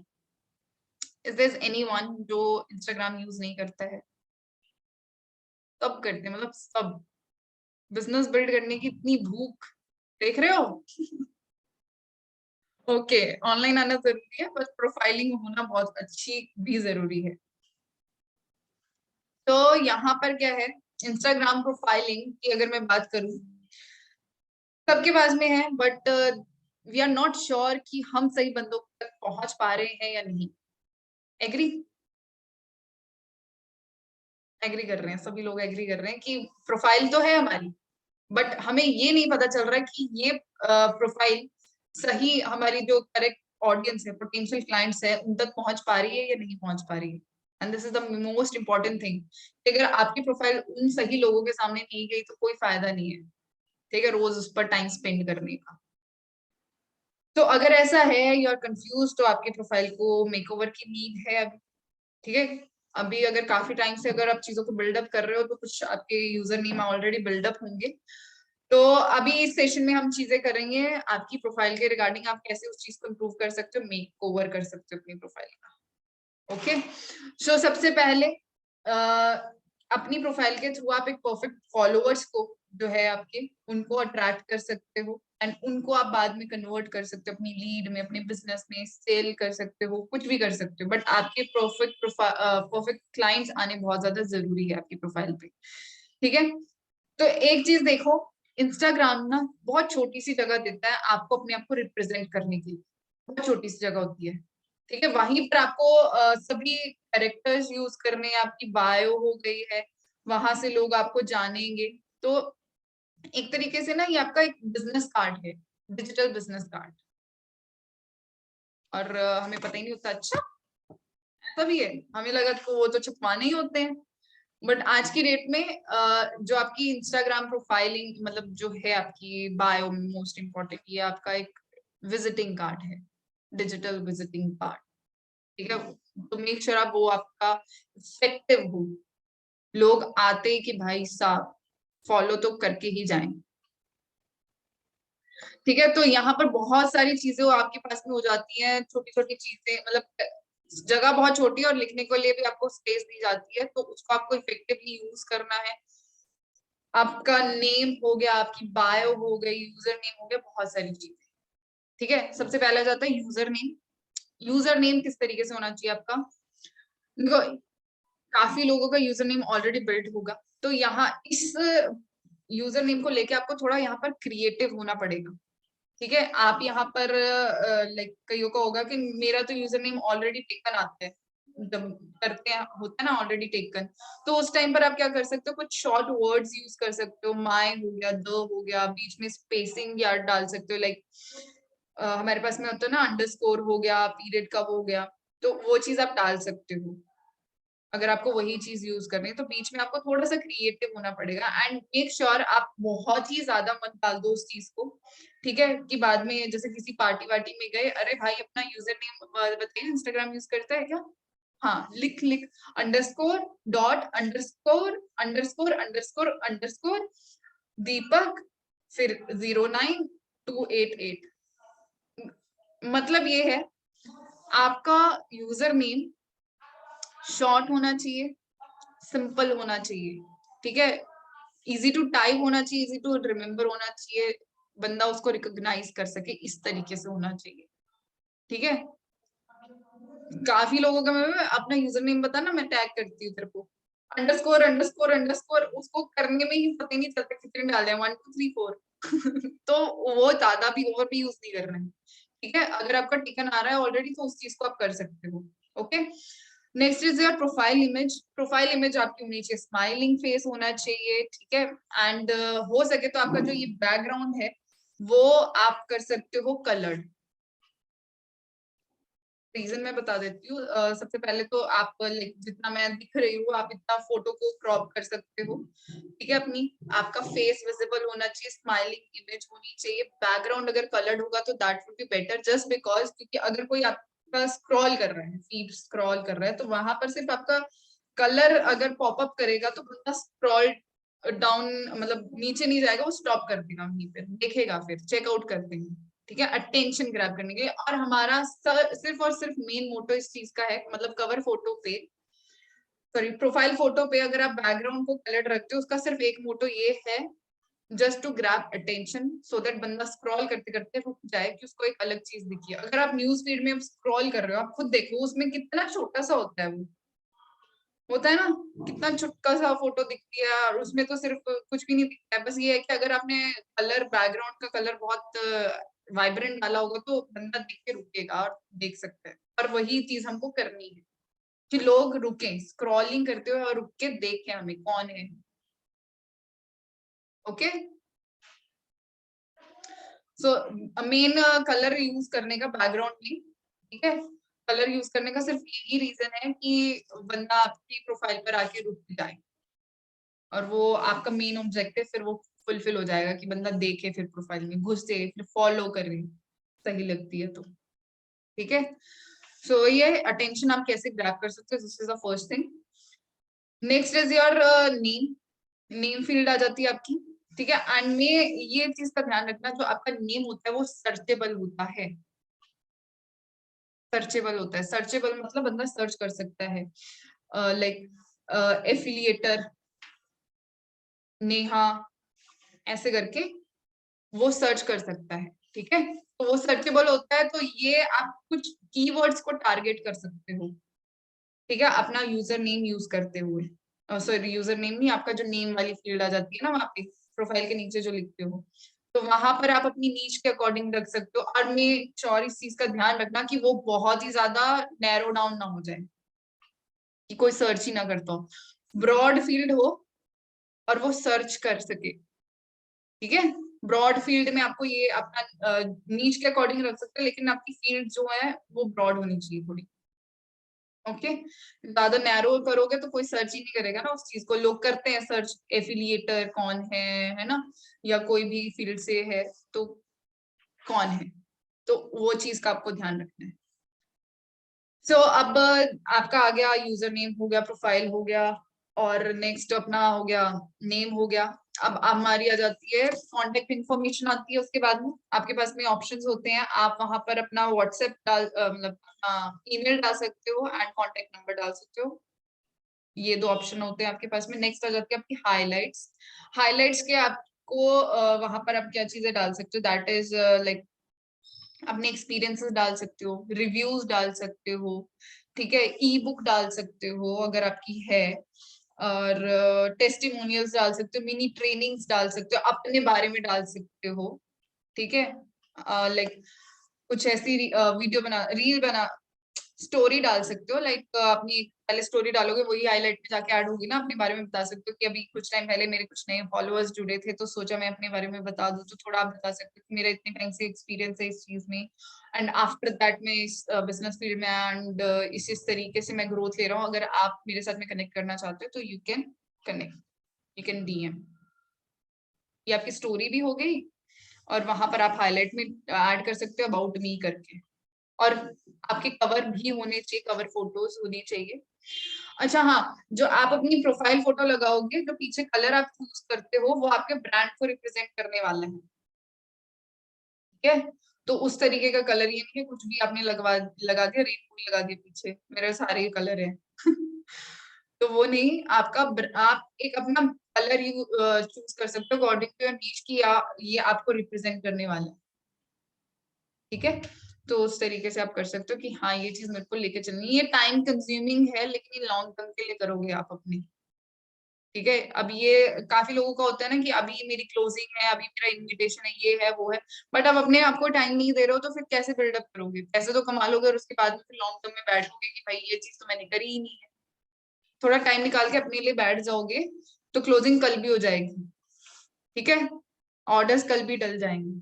इज देयर एनीवन जो इंस्टाग्राम यूज नहीं करता है। सब करते हैं, मतलब सब, बिजनेस बिल्ड करने की इतनी भूख, देख रहे हो। ओके, ऑनलाइन आना जरूरी है, बस प्रोफाइलिंग होना बहुत अच्छी भी जरूरी है। तो यहाँ पर क्या है, इंस्टाग्राम प्रोफाइलिंग की अगर मैं बात करूं, सबके पास में है, but we are not sure कि हम सही बंदों तक पहुंच पा रहे हैं या नहीं। एग्री, एग्री कर रहे हैं, सभी लोग एग्री कर रहे हैं कि प्रोफाइल तो है हमारी, बट हमें ये नहीं पता चल रहा है कि ये प्रोफाइल सही हमारी जो करेक्ट ऑडियंस है, पोटेंशियल क्लाइंट्स है, उन तक पहुंच पा रही है या नहीं पहुंच पा रही है। And this is the most important thing, अगर आपकी प्रोफाइल उन सही लोगों के सामने नहीं गई तो कोई फायदा नहीं है। ठीक है, रोज उस पर टाइम स्पेंड करने का। तो अगर ऐसा है, यू आर कंफ्यूज, तो आपकी प्रोफाइल को मेकओवर की नीड है अभी। ठीक है, अभी अगर काफी टाइम से अगर आप चीजों को बिल्डअप कर रहे हो तो कुछ आपके यूजर नेम ऑलरेडी बिल्डअप होंगे। तो अभी इस सेशन में हम चीजें करेंगे आपकी प्रोफाइल के रिगार्डिंग, आप कैसे उस चीज को इम्प्रूव कर सकते हो, मेक ओवर कर सकते हो अपनी प्रोफाइल का। ओके, सो सबसे पहले अपनी प्रोफाइल के थ्रू आप एक परफेक्ट फॉलोअर्स को जो है आपके, उनको अट्रैक्ट कर सकते हो एंड उनको आप बाद में कन्वर्ट कर सकते हो अपनी लीड में, अपने बिजनेस में सेल कर सकते हो, कुछ भी कर सकते हो। बट आपके परफेक्ट क्लाइंट्स आने बहुत ज्यादा जरूरी है आपकी प्रोफाइल पे। ठीक है, तो एक चीज देखो, इंस्टाग्राम ना बहुत छोटी सी जगह देता है आपको अपने आप को रिप्रेजेंट करने की, बहुत छोटी सी जगह होती है। ठीक है, वहीं पर आपको सभी कैरेक्टर्स यूज करने हैं, आपकी बायो हो गई है, वहां से लोग आपको जानेंगे। तो एक तरीके से ना ये आपका एक बिजनेस कार्ड है, डिजिटल बिजनेस कार्ड। और हमें पता ही नहीं होता, अच्छा ऐसा भी है, हमें लगा कि वो तो छपवाने ही होते हैं। बट आज की डेट में जो आपकी इंस्टाग्राम प्रोफाइलिंग मतलब जो है आपकी बायो में मोस्ट इम्पोर्टेंट, ये आपका एक विजिटिंग कार्ड है, डिजिटल विजिटिंग कार्ड। ठीक है, तो मेक श्योर आप वो आपका इफेक्टिव हो, लोग आते कि भाई साहब फॉलो तो करके ही जाएं। ठीक है, तो यहाँ पर बहुत सारी चीजें आपके पास में हो जाती हैं, छोटी छोटी चीजें, मतलब जगह बहुत छोटी है और लिखने के लिए भी आपको स्पेस दी जाती है, तो उसको आपको इफेक्टिवली यूज करना है। आपका नेम हो गया, आपकी बायो हो गई, यूजर नेम हो गया, बहुत सारी चीजें। ठीक है, सबसे पहला जाता है यूजर नेम। यूजर नेम किस तरीके से होना चाहिए आपका, काफी लोगों का यूजर नेम ऑलरेडी बिल्ड होगा, तो यहाँ इस यूजर नेम को लेके आपको थोड़ा यहाँ पर क्रिएटिव होना पड़ेगा। ठीक है, आप यहाँ पर लाइक कईयों का होगा कि मेरा तो यूजर नेम ऑलरेडी टेकन आता है, जब करते हैं होता है ना ऑलरेडी टेकन, तो उस टाइम पर आप क्या कर सकते हो, कुछ शॉर्ट वर्ड्स यूज कर सकते हो, माय हो गया, द हो गया, बीच में स्पेसिंग या डाल सकते हो, लाइक हमारे पास में होता है ना अंडरस्कोर हो गया, पीरियड का हो गया, तो वो चीज आप डाल सकते हो। अगर आपको वही चीज यूज करनी है तो बीच में आपको थोड़ा सा क्रिएटिव होना पड़ेगा एंड मेक श्योर आप बहुत ही ज्यादा मत डाल दो उस चीज को। ठीक है, कि बाद में जैसे किसी पार्टी वार्टी में गए, अरे भाई अपना यूजर नेम बताइए, इंस्टाग्राम यूज करता है क्या, हाँ लिख लिख, underscore dot underscore underscore underscore underscore Deepak, फिर 09288। मतलब ये है आपका यूजर नेम शॉर्ट होना चाहिए, सिंपल होना चाहिए। ठीक है, इजी टू टाइप होना चाहिए, इजी टू रिमेम्बर होना चाहिए, बंदा उसको रिकॉग्नाइज कर सके, इस तरीके से होना चाहिए। ठीक है, काफी लोगों का, मैं अपना यूजर नेम बता ना, मैं टैग करती हूँ तेरे को, अंडरस्कोर अंडरस्कोर अंडरस्कोर, उसको करने में ही पता नहीं चलता कितने डाले हैं, 1 2 3 4 तो वो ज्यादा भी ओवर भी यूज नहीं कर रहे हैं। ठीक है, अगर आपका टिकन आ रहा है ऑलरेडी तो उस चीज को आप कर सकते हो। Okay, next is your profile image. Profile image आपकी होनी चाहिए, स्माइलिंग फेस होना चाहिए। ठीक है, एंड हो सके तो आपका जो ये बैकग्राउंड है वो आप कर सकते हो कलर्ड। रीजन मैं बता देती हूँ। सबसे पहले तो आप जितना मैं दिख रही हूँ आप इतना फोटो को क्रॉप कर सकते हो। ठीक है, अपनी आपका फेस विजिबल होना चाहिए, स्माइलिंग इमेज होनी चाहिए, बैकग्राउंड अगर कलर्ड होगा तो that would be better, just because क्योंकि अगर कोई आपका स्क्रॉल कर रहा है, फीड स्क्रॉल कर रहा है, तो वहां पर सिर्फ आपका कलर अगर पॉपअप करेगा तो बंदा स्क्रॉल डाउन मतलब नीचे नहीं जाएगा, वो स्टॉप कर देगा, वहीं पे देखेगा, फिर चेकआउट करते हैं। ठीक है, अटेंशन ग्रैब करने के लिए। और हमारा सिर्फ और सिर्फ मेन मोटो इस चीज का है, मतलब कवर फोटो पे, सॉरी प्रोफाइल फोटो पे अगर आप बैकग्राउंड को कलर रखते हो, उसका सिर्फ एक मोटो ये है, just to grab attention, so that बंदा स्क्रॉल करते करते रुक जाए कि उसको एक अलग चीज दिखी है। अगर आप न्यूज फीड में स्क्रॉल कर रहे हो, आप खुद देखो उसमें कितना छोटा सा होता है, वो होता है ना, कितना छोटा सा फोटो दिखती है और उसमें तो सिर्फ कुछ भी नहीं दिखता है, बस ये है कि अगर आपने कलर बैकग्राउंड का कलर बहुत वाइब्रेंट डाला होगा तो बंदा देख के रुकेगा और देख सकता है। पर वही चीज हमको करनी है कि लोग रुके स्क्रॉलिंग करते हुए और रुक के देखें हमें कौन है। Okay, so main colour use करने का बैकग्राउंड में, ठीक है, कलर यूज करने का सिर्फ यही रीजन है कि बंदा आपकी प्रोफाइल पर आके रुक जाए और वो आपका मेन ऑब्जेक्टिव फिर वो फुलफिल हो जाएगा कि बंदा देखे, फिर प्रोफाइल में घुसे, फिर फॉलो करे, सही लगती है तो। ठीक है, सो ये अटेंशन आप कैसे ग्रैब कर सकते हो, this is the first thing. Next is your name, name field आ जाती है आपकी, ठीक है। एंड में ये चीज का ध्यान रखना, जो आपका नेम होता है वो सर्चेबल होता है, सर्चेबल होता है। सर्चेबल मतलब बंदा सर्च कर सकता है, लाइक एफिलिएटर नेहा ऐसे करके वो सर्च कर सकता है, ठीक है। तो वो सर्चेबल होता है, तो ये आप कुछ कीवर्ड्स को टारगेट कर सकते हो, ठीक है, अपना यूजर नेम यूज करते हुए। सॉरी, यूजर नेम नहीं, आपका जो नेम वाली फील्ड आ जाती है ना वहाँ पे प्रोफाइल के नीचे जो लिखते हो, तो वहां पर आप अपनी नीच के अकॉर्डिंग रख सकते हो। और मेक श्योर इस चीज का ध्यान रखना कि वो बहुत ही ज्यादा नैरो डाउन ना हो जाए, कि कोई सर्च ही ना करता हो, ब्रॉड फील्ड हो और वो सर्च कर सके, ठीक है। ब्रॉड फील्ड में आपको ये अपना नीच के अकॉर्डिंग रख सकते हो, लेकिन आपकी फील्ड जो है वो ब्रॉड होनी चाहिए थोड़ी, ओके। ज्यादा नैरो करोगे तो कोई सर्च ही नहीं करेगा ना उस चीज को। लोग करते हैं सर्च एफिलिएटर कौन है ना, या कोई भी फील्ड से है तो कौन है, तो वो चीज का आपको ध्यान रखना है। सो अब आपका आ गया यूजर नेम हो गया, प्रोफाइल हो गया, और नेक्स्ट अपना हो गया नेम हो गया। अब हमारी आ जाती है कांटेक्ट इन्फॉर्मेशन आती है, उसके बाद में आपके पास में ऑप्शंस होते हैं, आप वहां पर अपना व्हाट्सएप डाल मतलब ईमेल डाल सकते हो एंड कांटेक्ट नंबर डाल सकते हो, ये दो ऑप्शन होते हैं आपके पास में। नेक्स्ट आ जाती है आपकी हाइलाइट्स। हाइलाइट्स के आपको वहां पर आप क्या चीजें डाल सकते हो, दैट इज लाइक अपने एक्सपीरियंसेस डाल सकते हो, रिव्यूज डाल सकते हो, ठीक है, ई बुक डाल सकते हो अगर आपकी है, और टेस्टिमोनियल्स डाल सकते हो, मिनी ट्रेनिंग्स डाल सकते हो, अपने बारे में डाल सकते हो, ठीक है। लाइक कुछ ऐसी वीडियो बना, रील बना, स्टोरी डाल सकते हो, लाइक अपनी पहले स्टोरी डालोगे वही हाईलाइट में जाके ऐड होगी ना, अपने बारे में बता सकते हो कि अभी कुछ टाइम पहले मेरे कुछ नए फॉलोअर्स जुड़े थे तो सोचा मैं अपने बारे में बता दूं, तो थोड़ा आप बता सकते हो कि मेरा इतने टाइम से एक्सपीरियंस है इस चीज में, एंड आफ्टर दैट मैं इस बिजनेस फील्ड में एंड इस तरीके से मैं ग्रोथ ले रहा हूँ। अगर आप मेरे साथ में कनेक्ट करना चाहते हो तो you can connect, you can DM. ये आपकी स्टोरी भी हो गई, और वहां पर आप हाईलाइट में ऐड कर सकते हो अबाउट मी करके, और आपके कवर भी होने चाहिए, कवर फोटोज होनी चाहिए। अच्छा हाँ, जो आप अपनी प्रोफाइल फोटो लगाओगे, जो पीछे कलर आप चूज करते हो वो आपके ब्रांड को रिप्रेजेंट करने वाला है, ठीक है। तो उस तरीके का कलर ये नहीं है कुछ भी आपने लगा दिया, रेनबो लगा दिया पीछे, मेरे सारे कलर है तो वो नहीं, आप एक अपना कलर यू चूज कर सकते हो अकॉर्डिंग टू योर नीश की, ये आपको रिप्रेजेंट करने वाला है, ठीक है। तो उस तरीके से आप कर सकते हो कि हाँ ये चीज मेरे को लेके चलनी है। ये टाइम कंज्यूमिंग है लेकिन ये लॉन्ग टर्म के लिए करोगे आप अपने, ठीक है। अब ये काफी लोगों का होता है ना कि अभी मेरी क्लोजिंग है, अभी मेरा इनविटेशन है, ये है वो है, बट अब अपने आप को टाइम नहीं दे रहे हो तो फिर कैसे बिल्डअप करोगे, पैसे तो कमा लोगे और उसके बाद में फिर लॉन्ग टर्म में बैठोगे कि भाई ये चीज तो मैंने करी ही नहीं है। थोड़ा टाइम निकाल के अपने लिए बैठ जाओगे तो क्लोजिंग कल भी हो जाएगी, ठीक है, ऑर्डर्स कल भी डल जाएंगे।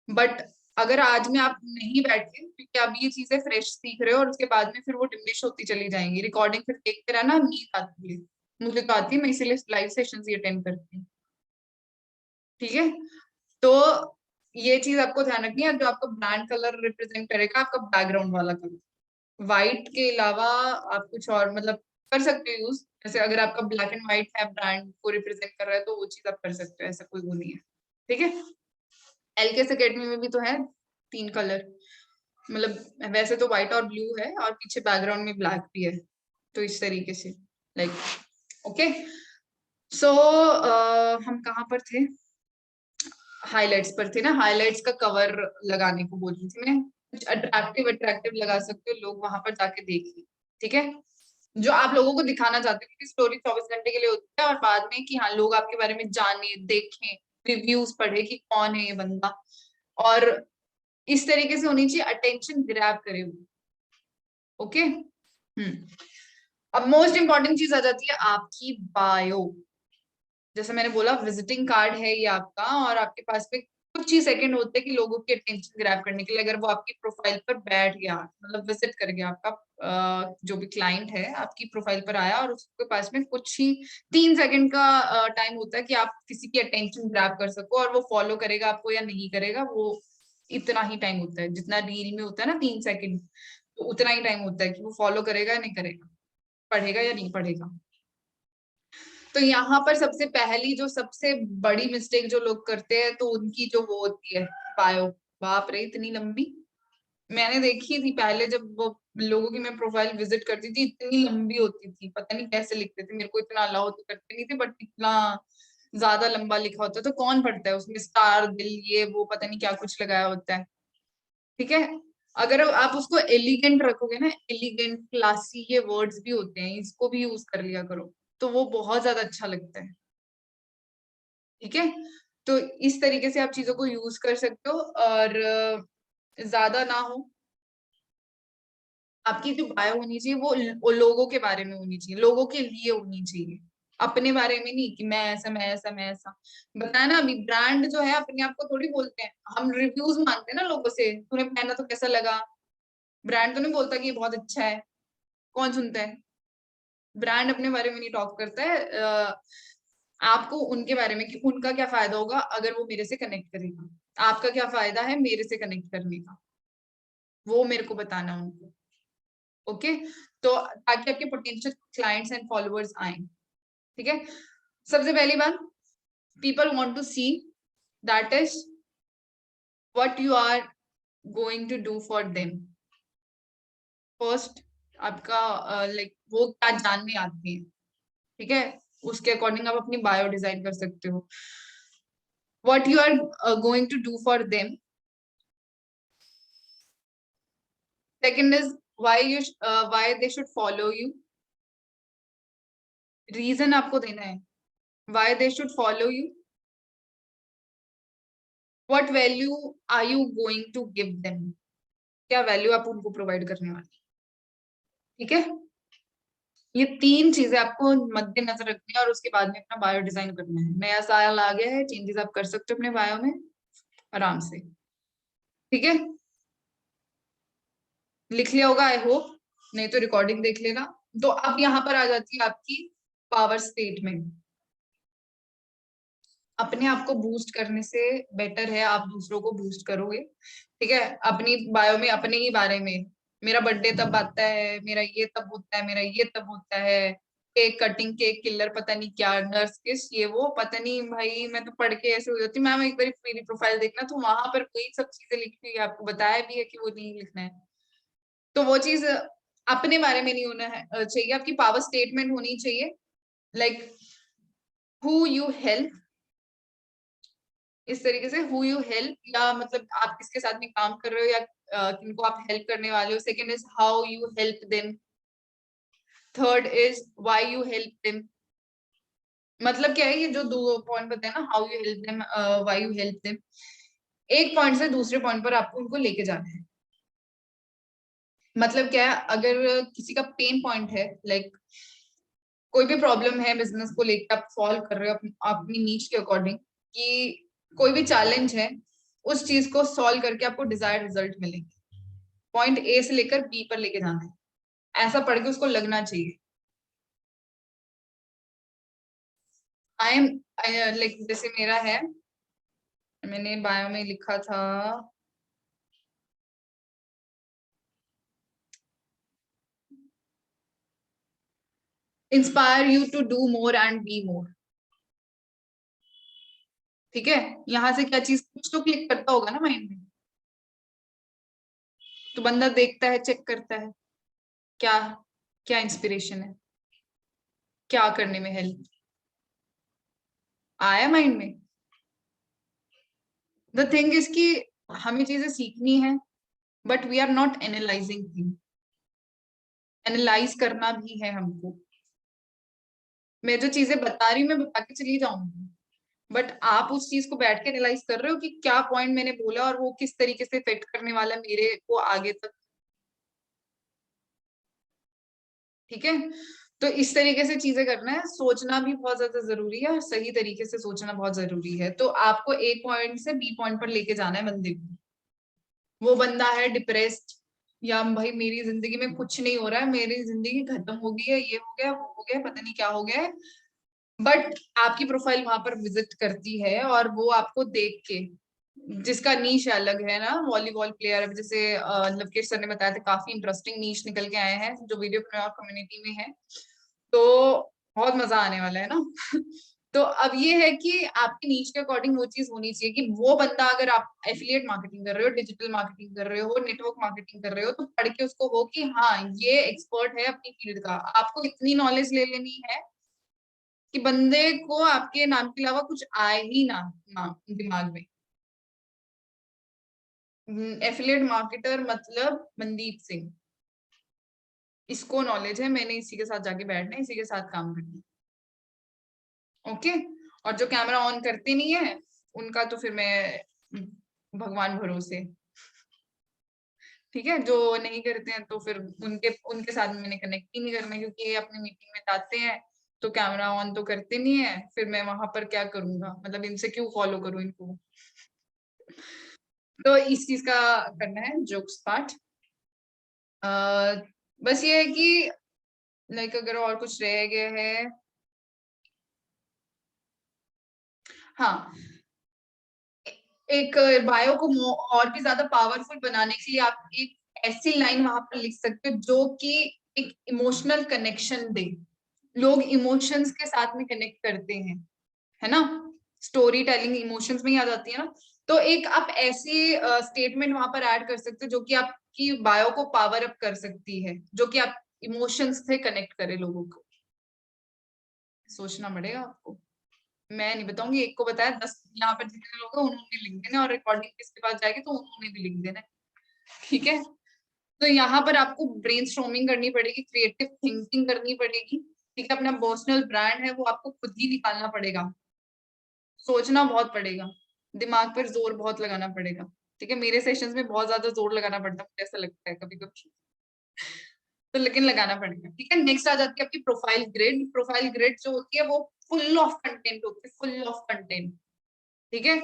बट अगर आज में आप नहीं बैठे क्योंकि आप ये चीजें फ्रेश सीख रहे हो और उसके बाद में फिर वो डिमिनिश होती चली जाएंगी, रिकॉर्डिंग फिर देखते रहना, नींद आती है, मुझे तो आती है, मैं इसीलिए लाइव सेशन ही अटेंड करती हूँ, ठीक है। तो ये चीज आपको ध्यान रखनी है, जो आपका ब्रांड कलर रिप्रेजेंट करेगा आपका बैकग्राउंड वाला कलर, व्हाइट के अलावा आप कुछ और मतलब कर सकते हो यूज, जैसे अगर आपका ब्लैक एंड व्हाइट है ब्रांड को रिप्रेजेंट कर रहा है तो वो चीज आप कर सकते हो, ऐसा कोई वो नहीं है, ठीक है। एलकेएस एकेडमी में भी तो है 3 कलर, मतलब वैसे तो व्हाइट और ब्लू है और पीछे बैकग्राउंड में ब्लैक भी है, तो इस तरीके से लाइक ओके। सो हम कहाँ पर थे, हाइलाइट्स पर थे ना, हाइलाइट्स का कवर लगाने को बोल रही थी मैं, कुछ अट्रैक्टिव अट्रैक्टिव लगा सकते हो, लोग वहां पर जाके देखें, ठीक है, जो आप लोगों को दिखाना चाहते हो, क्योंकि स्टोरी 24 घंटे के लिए होती है, और बाद में कि हाँ लोग आपके बारे में जाने देखें, रिव्यूज पढ़े कि कौन है ये बंदा, और इस तरीके से होनी चाहिए, अटेंशन ग्रैब करे वो, ओके। अब मोस्ट इंपॉर्टेंट चीज आ जाती है आपकी बायो। जैसे मैंने बोला विजिटिंग कार्ड है ये आपका, और आपके पास में कुछ ही सेकंड होते हैं कि लोगों की अटेंशन ग्रैब करने के लिए, अगर वो आपकी प्रोफाइल पर बैठ गया, मतलब विजिट कर गया, आपका जो भी क्लाइंट है आपकी प्रोफाइल पर आया और उसके पास में कुछ ही 3 सेकंड का टाइम होता है कि आप किसी की अटेंशन ग्रैब कर सको, और वो फॉलो करेगा आपको या नहीं करेगा, वो इतना ही टाइम होता है, जितना रील में होता है ना 3 सेकंड, तो उतना ही टाइम होता है कि वो फॉलो करेगा या नहीं करेगा, पढ़ेगा या नहीं पढ़ेगा, तो यहाँ पर सबसे पहली जो सबसे बड़ी मिस्टेक जो लोग करते हैं, तो उनकी जो वो होती है बायो, बाप रे इतनी लंबी, मैंने देखी थी पहले जब वो लोगों की मैं प्रोफाइल विजिट करती थी, इतनी लंबी होती थी, पता नहीं कैसे लिखते थे, मेरे को इतना अलाउ तो करते नहीं थे, बट इतना ज्यादा लंबा लिखा होता है, तो कौन पढ़ता है उसमें, स्टार दिल ये वो पता नहीं क्या कुछ लगाया होता है। ठीक है, अगर आप उसको एलिगेंट रखोगे ना, एलिगेंट क्लासी ये वर्ड्स भी होते हैं, इसको भी यूज कर लिया करो, तो वो बहुत ज्यादा अच्छा लगता है। ठीक है, तो इस तरीके से आप चीजों को यूज कर सकते हो, और ज्यादा ना हो, आपकी जो बायो होनी चाहिए वो लोगों के बारे में होनी चाहिए, लोगों के लिए होनी चाहिए, अपने बारे में नहीं कि मैं ऐसा मैं ऐसा मैं ऐसा। बताया ना अभी, ब्रांड जो है अपने आप को थोड़ी बोलते हैं, हम रिव्यूज मांगते हैं ना लोगों से, तूने पहना तो कैसा लगा, ब्रांड तो नहीं बोलता कि ये बहुत अच्छा है, कौन सुनता है, ब्रांड अपने बारे में नहीं टॉक करता है, आपको उनके बारे में कि उनका क्या फायदा होगा अगर वो मेरे से कनेक्ट करेगा, आपका क्या फायदा है मेरे से कनेक्ट करने का, वो मेरे को बताना उनको। ओके, तो ताकि आपके पोटेंशियल क्लाइंट्स एंड फॉलोअर्स आए। ठीक है, सबसे पहली बात, people want to see that is what you are going to do for them. First आपका लाइक वो क्या जानने आते हैं, ठीक है, उसके अकॉर्डिंग आप अपनी बायो डिजाइन कर सकते हो, what you are going to do for them. Second is why they should follow you, reason आपको देना है why they should follow you, what value are you going to give them, क्या value आप उनको provide करने वाले। ठीक है, ये तीन चीजें आपको मद्देनजर रखनी है, और उसके बाद में अपना बायो डिजाइन करना है। नया साल आ गया है, चेंजेस आप कर सकते हो अपने बायो में आराम से। ठीक है, लिख लिया होगा आई होप, नहीं तो रिकॉर्डिंग देख लेना। तो अब यहाँ पर आ जाती है आपकी पावर स्टेटमेंट। अपने आप को बूस्ट करने से बेटर है आप दूसरों को बूस्ट करोगे। ठीक है, अपनी बायो में अपने ही बारे में, मेरा बर्थडे तब आता है, मेरा ये तब होता है, मेरा ये तब होता है, केक कटिंग, केक किलर, पता नहीं क्या, नर्स किस, ये वो पता नहीं, भाई मैं तो पढ़ के ऐसे हो जाती हूँ। मैम एक बार मेरी प्रोफाइल देखना, तो वहां पर वही सब चीजें लिखी हुई है, आपको बताया भी है कि वो नहीं लिखना है, तो वो चीज अपने बारे में नहीं होना है चाहिए, आपकी पावर स्टेटमेंट होनी चाहिए, लाइक हु यू हेल्प, इस तरीके से हु यू हेल्प, या मतलब आप किसके साथ में काम कर रहे हो, या किनको आप हेल्प करने वाले हो। Second is how you help them, third is why you help them. मतलब क्या है, ये जो दो पॉइंट बताए ना, how you help them, why you help them, एक पॉइंट से दूसरे पॉइंट पर आपको उनको लेके जाना है। मतलब क्या है, अगर किसी का पेन पॉइंट है, लाइक कोई भी प्रॉब्लम है बिजनेस को लेकर, आप सॉल्व कर रहे हो अपनी नीच के अकॉर्डिंग, कि कोई भी चैलेंज है, उस चीज को सॉल्व करके आपको डिजायर्ड रिजल्ट मिलेंगे, पॉइंट ए से लेकर बी पर लेके जाना है, ऐसा पढ़ के उसको लगना चाहिए। आई एम लाइक, जैसे मेरा है, मैंने बायो में लिखा था, inspire you to do more and be more. ठीक है, यहाँ से क्या चीज कुछ तो क्लिक करता होगा ना माइंड में, तो बंदा देखता है, चेक करता है, क्या क्या इंस्पिरेशन है, क्या करने में हेल्प आया माइंड में। द थिंग इज कि हमें चीजें सीखनी है, but we are not analysing thing, analyse करना भी है हमको। मैं जो चीजें बता रही हूँ मैं बता के चली जाऊंगी, बट आप उस चीज को बैठ के एनालाइज कर रहे हो कि क्या पॉइंट मैंने बोला और वो किस तरीके से फिट करने वाला मेरे को आगे तक। ठीक है, तो इस तरीके से चीजें करना है, सोचना भी बहुत ज्यादा जरूरी है, और सही तरीके से सोचना बहुत जरूरी है। तो आपको ए पॉइंट से बी पॉइंट पर लेके जाना है बंदे को। वो बंदा है डिप्रेस्ड, या भाई मेरी जिंदगी में कुछ नहीं हो रहा है, मेरी जिंदगी खत्म हो गई है, ये हो गया वो हो गया, पता नहीं क्या हो गया है, बट आपकी प्रोफाइल वहां पर विजिट करती है, और वो आपको देख के, जिसका नीश अलग है ना, वॉलीबॉल प्लेयर, अब जैसे लवकेश सर ने बताया था, काफी इंटरेस्टिंग नीश निकल के आए हैं जो वीडियो कम्युनिटी में है, तो बहुत मजा आने वाला है ना। तो अब ये है कि आपकी नीच के अकॉर्डिंग वो चीज होनी चाहिए कि वो बंदा, अगर आप एफिलिएट मार्केटिंग कर रहे हो, डिजिटल मार्केटिंग कर रहे हो, नेटवर्क मार्केटिंग कर रहे हो, तो पढ़ के उसको हो कि हाँ ये एक्सपर्ट है अपनी फील्ड का। आपको इतनी नॉलेज ले लेनी है कि बंदे को आपके नाम के अलावा कुछ आए ही ना दिमाग में। एफिलिएट मार्केटर मतलब मनदीप सिंह, इसको नॉलेज है, मैंने इसी के साथ जाके बैठना है, इसी के साथ काम करना है। ओके। और जो कैमरा ऑन करते नहीं है उनका तो फिर मैं भगवान भरोसे। ठीक है, जो नहीं करते हैं तो फिर उनके उनके साथ मैंने कनेक्ट ही नहीं करना, क्योंकि ये अपनी मीटिंग में जाते हैं तो कैमरा ऑन तो करते नहीं है, फिर मैं वहां पर क्या करूंगा, मतलब इनसे क्यों फॉलो करूं इनको। तो इस चीज का करना है, जोक्स पार्ट। बस ये है कि लाइक अगर और कुछ रह गया है, हाँ, एक बायो को और भी ज्यादा पावरफुल बनाने के लिए आप एक ऐसी लाइन वहां पर लिख सकते हो जो कि एक इमोशनल कनेक्शन दे। लोग इमोशंस के साथ में कनेक्ट करते हैं, है ना, स्टोरी टेलिंग इमोशंस में ही आ जाती है ना। तो एक आप ऐसी स्टेटमेंट वहां पर ऐड कर सकते हो जो कि आपकी बायो को पावर अप कर सकती है, जो कि आप इमोशंस से कनेक्ट करे लोगों को। सोचना पड़ेगा आपको, मैं नहीं बताऊंगी, एक को बताया 10 यहाँ पर जितने लोग हैं उन्होंने लिख देना, और रिकॉर्डिंग किसके पास जाएगी तो उन्होंने भी लिख देना। ठीक है, तो यहाँ पर आपको ब्रेनस्टॉर्मिंग करनी पड़ेगी, क्रिएटिव थिंकिंग करनी पड़ेगी। ठीक है, अपना पर्सनल ब्रांड है वो आपको खुद ही निकालना पड़ेगा, सोचना बहुत पड़ेगा, दिमाग पर जोर बहुत लगाना पड़ेगा। ठीक है, मेरे सेशंस में बहुत ज्यादा जोर लगाना पड़ता है, मुझे ऐसा लगता है कभी कभी, तो लेकिन लगाना पड़ेगा। ठीक है, नेक्स्ट आ जाती है आपकी प्रोफाइल ग्रिड। प्रोफाइल ग्रिड जो होती है वो फुल ऑफ कंटेंट होती है, फुल ऑफ कंटेंट। ठीक है,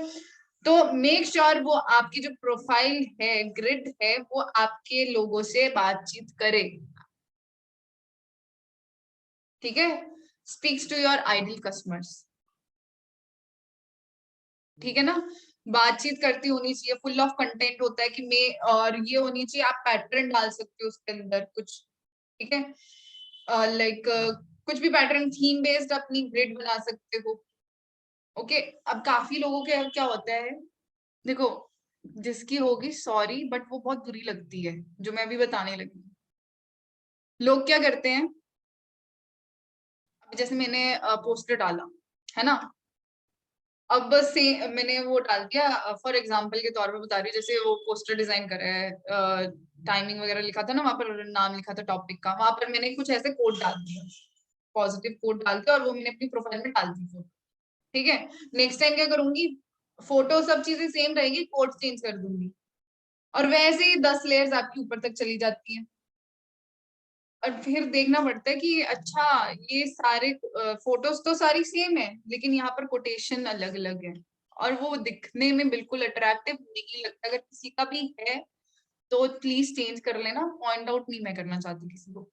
तो मेक श्योर वो आपकी जो प्रोफाइल है, ग्रिड है, वो आपके लोगों से बातचीत करे। ठीक है, speaks to your ideal customers. ठीक है ना, बातचीत करती होनी चाहिए, फुल ऑफ कंटेंट होता है कि मैं, और ये होनी चाहिए, आप पैटर्न डाल सकते हो उसके अंदर कुछ। ठीक है, लाइक कुछ भी पैटर्न, थीम बेस्ड अपनी ग्रिड बना सकते हो। ओके, अब काफी लोगों के क्या होता है, देखो, जिसकी होगी सॉरी बट वो बहुत बुरी लगती है, जो मैं अभी बताने लगी। लोग क्या करते हैं, अब जैसे मैंने पोस्टर डाला, है ना, अब बस से मैंने वो डाल दिया, फॉर एग्जांपल के तौर पे बता रही हूँ, जैसे वो पोस्टर डिजाइन कर रहा है, टाइमिंग वगैरह लिखा था ना वहां पर, नाम लिखा था टॉपिक का, वहां पर मैंने कुछ ऐसे कोड डाल दिया, पॉजिटिव कोड डाल दिया, और वो मैंने अपनी प्रोफाइल में डाल दी फोटो। ठीक है, नेक्स्ट टाइम क्या करूंगी, फोटो सब चीजें सेम रहेगी, कोड चेंज कर दूंगी, और वैसे ही 10 लेयर्स आपकी ऊपर तक चली जाती है। और फिर देखना पड़ता है कि अच्छा, ये सारे फोटोज तो सारी सेम है, लेकिन यहाँ पर कोटेशन अलग अलग है, और वो दिखने में बिल्कुल अट्रैक्टिव नहीं लगता। अगर किसी का भी है तो प्लीज चेंज कर लेना, पॉइंट आउट नहीं मैं करना चाहती किसी को,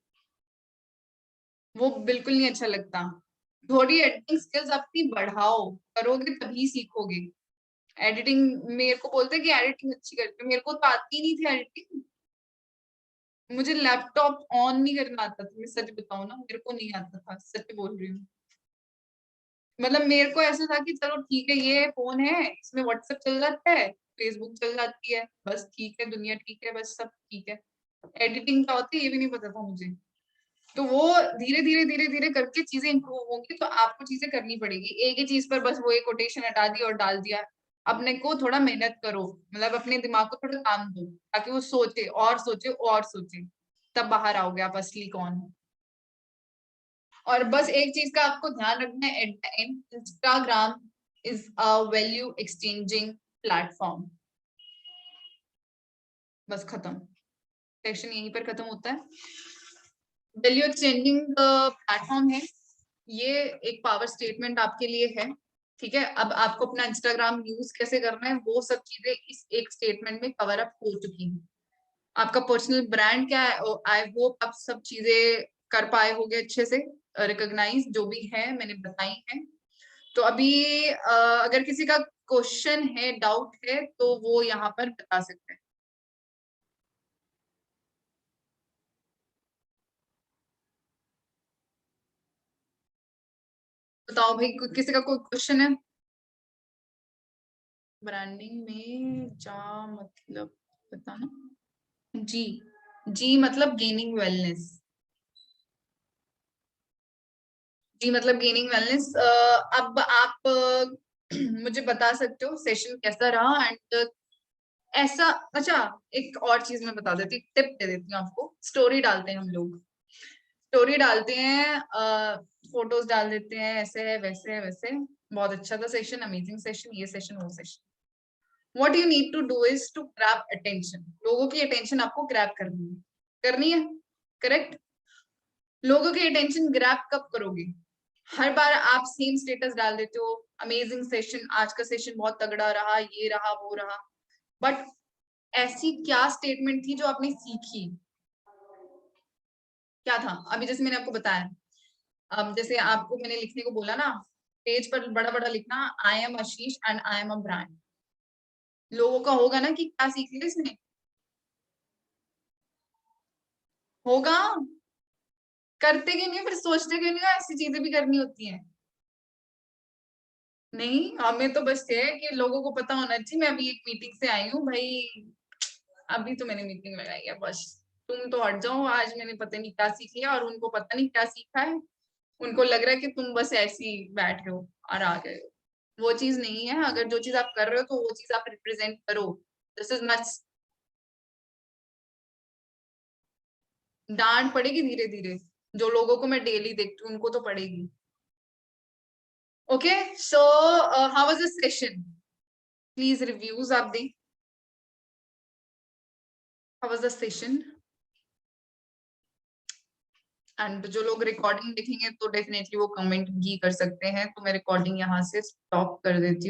वो बिल्कुल नहीं अच्छा लगता। थोड़ी एडिटिंग स्किल्स अपनी बढ़ाओ, करोगे तभी सीखोगे। एडिटिंग, मेरे को बोलते हैं कि एडिटिंग अच्छी करते हो, मेरे को तो आती नहीं थी एडिटिंग, मुझे लैपटॉप ऑन नहीं करना आता था, मैं सच बताऊं ना, मेरे को नहीं आता था, सच बोल रही हूँ। मतलब मेरे को ऐसा था कि चलो ठीक है, ये फोन है, इसमें व्हाट्सएप चल जाता है, फेसबुक चल जाती है, बस ठीक है, दुनिया ठीक है, बस सब ठीक है। एडिटिंग क्या होती है ये भी नहीं पता था मुझे। तो वो धीरे धीरे धीरे धीरे करके चीजें इंप्रूव होंगी, तो आपको चीजें करनी पड़ेगी, एक ही चीज पर बस वो एक कोटेशन हटा दी और डाल दिया। अपने को थोड़ा मेहनत करो, मतलब अपने दिमाग को थोड़ा काम दो, ताकि वो सोचे और सोचे और सोचे, तब बाहर आओगे आप असली कौन हो। और बस एक चीज का आपको ध्यान रखना है, at the end Instagram is a value exchanging platform. बस खत्म, सेक्शन यहीं पर खत्म होता है। वैल्यू एक्सचेंजिंग प्लेटफॉर्म है, ये एक पावर स्टेटमेंट आपके लिए है। ठीक है, अब आपको अपना इंस्टाग्राम यूज कैसे करना है वो सब चीजें इस एक स्टेटमेंट में कवर अप हो चुकी हैं। आपका पर्सनल ब्रांड क्या है, आई होप आप सब चीजें कर पाए होगे अच्छे से, रिकॉग्नाइज जो भी है मैंने बताई है। तो अभी अगर किसी का क्वेश्चन है, डाउट है, तो वो यहाँ पर बता सकते हैं। बताओ भाई, किसी का कोई क्वेश्चन है? ब्रांडिंग में जा मतलब बताना। जी, जी मतलब गेनिंग वेलनेस। जी मतलब गेनिंग वेलनेस। अब आप मुझे बता सकते हो सेशन कैसा रहा एंड ऐसा। अच्छा, एक और चीज मैं बता देती, टिप दे देती हूँ आपको। स्टोरी डालते हैं हम लोग, स्टोरी डालते हैं, फोटोज डाल देते हैं, ऐसे है वैसे है वैसे। बहुत अच्छा था सेशन, अमेजिंग सेशन, ये सेशन वो session. What you need to do is to grab attention. लोगों की अटेंशन आपको ग्रैब करनी है, करेक्ट। लोगों की अटेंशन ग्रैब कब करोगे? हर बार आप सेम स्टेटस डाल देते हो, अमेजिंग सेशन, आज का सेशन बहुत तगड़ा रहा, ये रहा वो रहा। बट ऐसी क्या स्टेटमेंट थी जो आपने सीखी? क्या था? अभी जैसे मैंने आपको बताया, अब जैसे आपको मैंने लिखने को बोला ना, पेज पर बड़ा बड़ा लिखना, I M Ashish and I am a brand. लोगों का होगा ना कि क्या सीख लिया इसने, होगा। करते क्यों नहीं, फिर सोचते क्यों नहीं हो ऐसी चीजें भी करनी होती हैं? नहीं, हमें तो बस ये है कि लोगों को पता होना चाहिए मैं अभी एक मीटिंग से आई हूँ भाई, अभी तो मैंने मीटिंग लगाई है बस। तुम तो हट जाओ, आज मैंने पता नहीं क्या सीख लिया और उनको पता नहीं क्या सीखा है। उनको लग रहा है कि तुम बस ऐसे ही बैठे हो और आ गए हो। वो चीज नहीं है, अगर जो चीज आप कर रहे हो तो वो चीज आप रिप्रेजेंट करो। This is much. डांट पड़ेगी धीरे धीरे, जो लोगों को मैं डेली देखती हूँ उनको तो पड़ेगी। Okay, so how was the session? Please reviews आप दें। How was the session? And जो लोग रिकॉर्डिंग देखेंगे तो डेफिनेटली वो कमेंट भी कर सकते हैं, तो मैं रिकॉर्डिंग यहाँ से स्टॉप कर देती हूँ।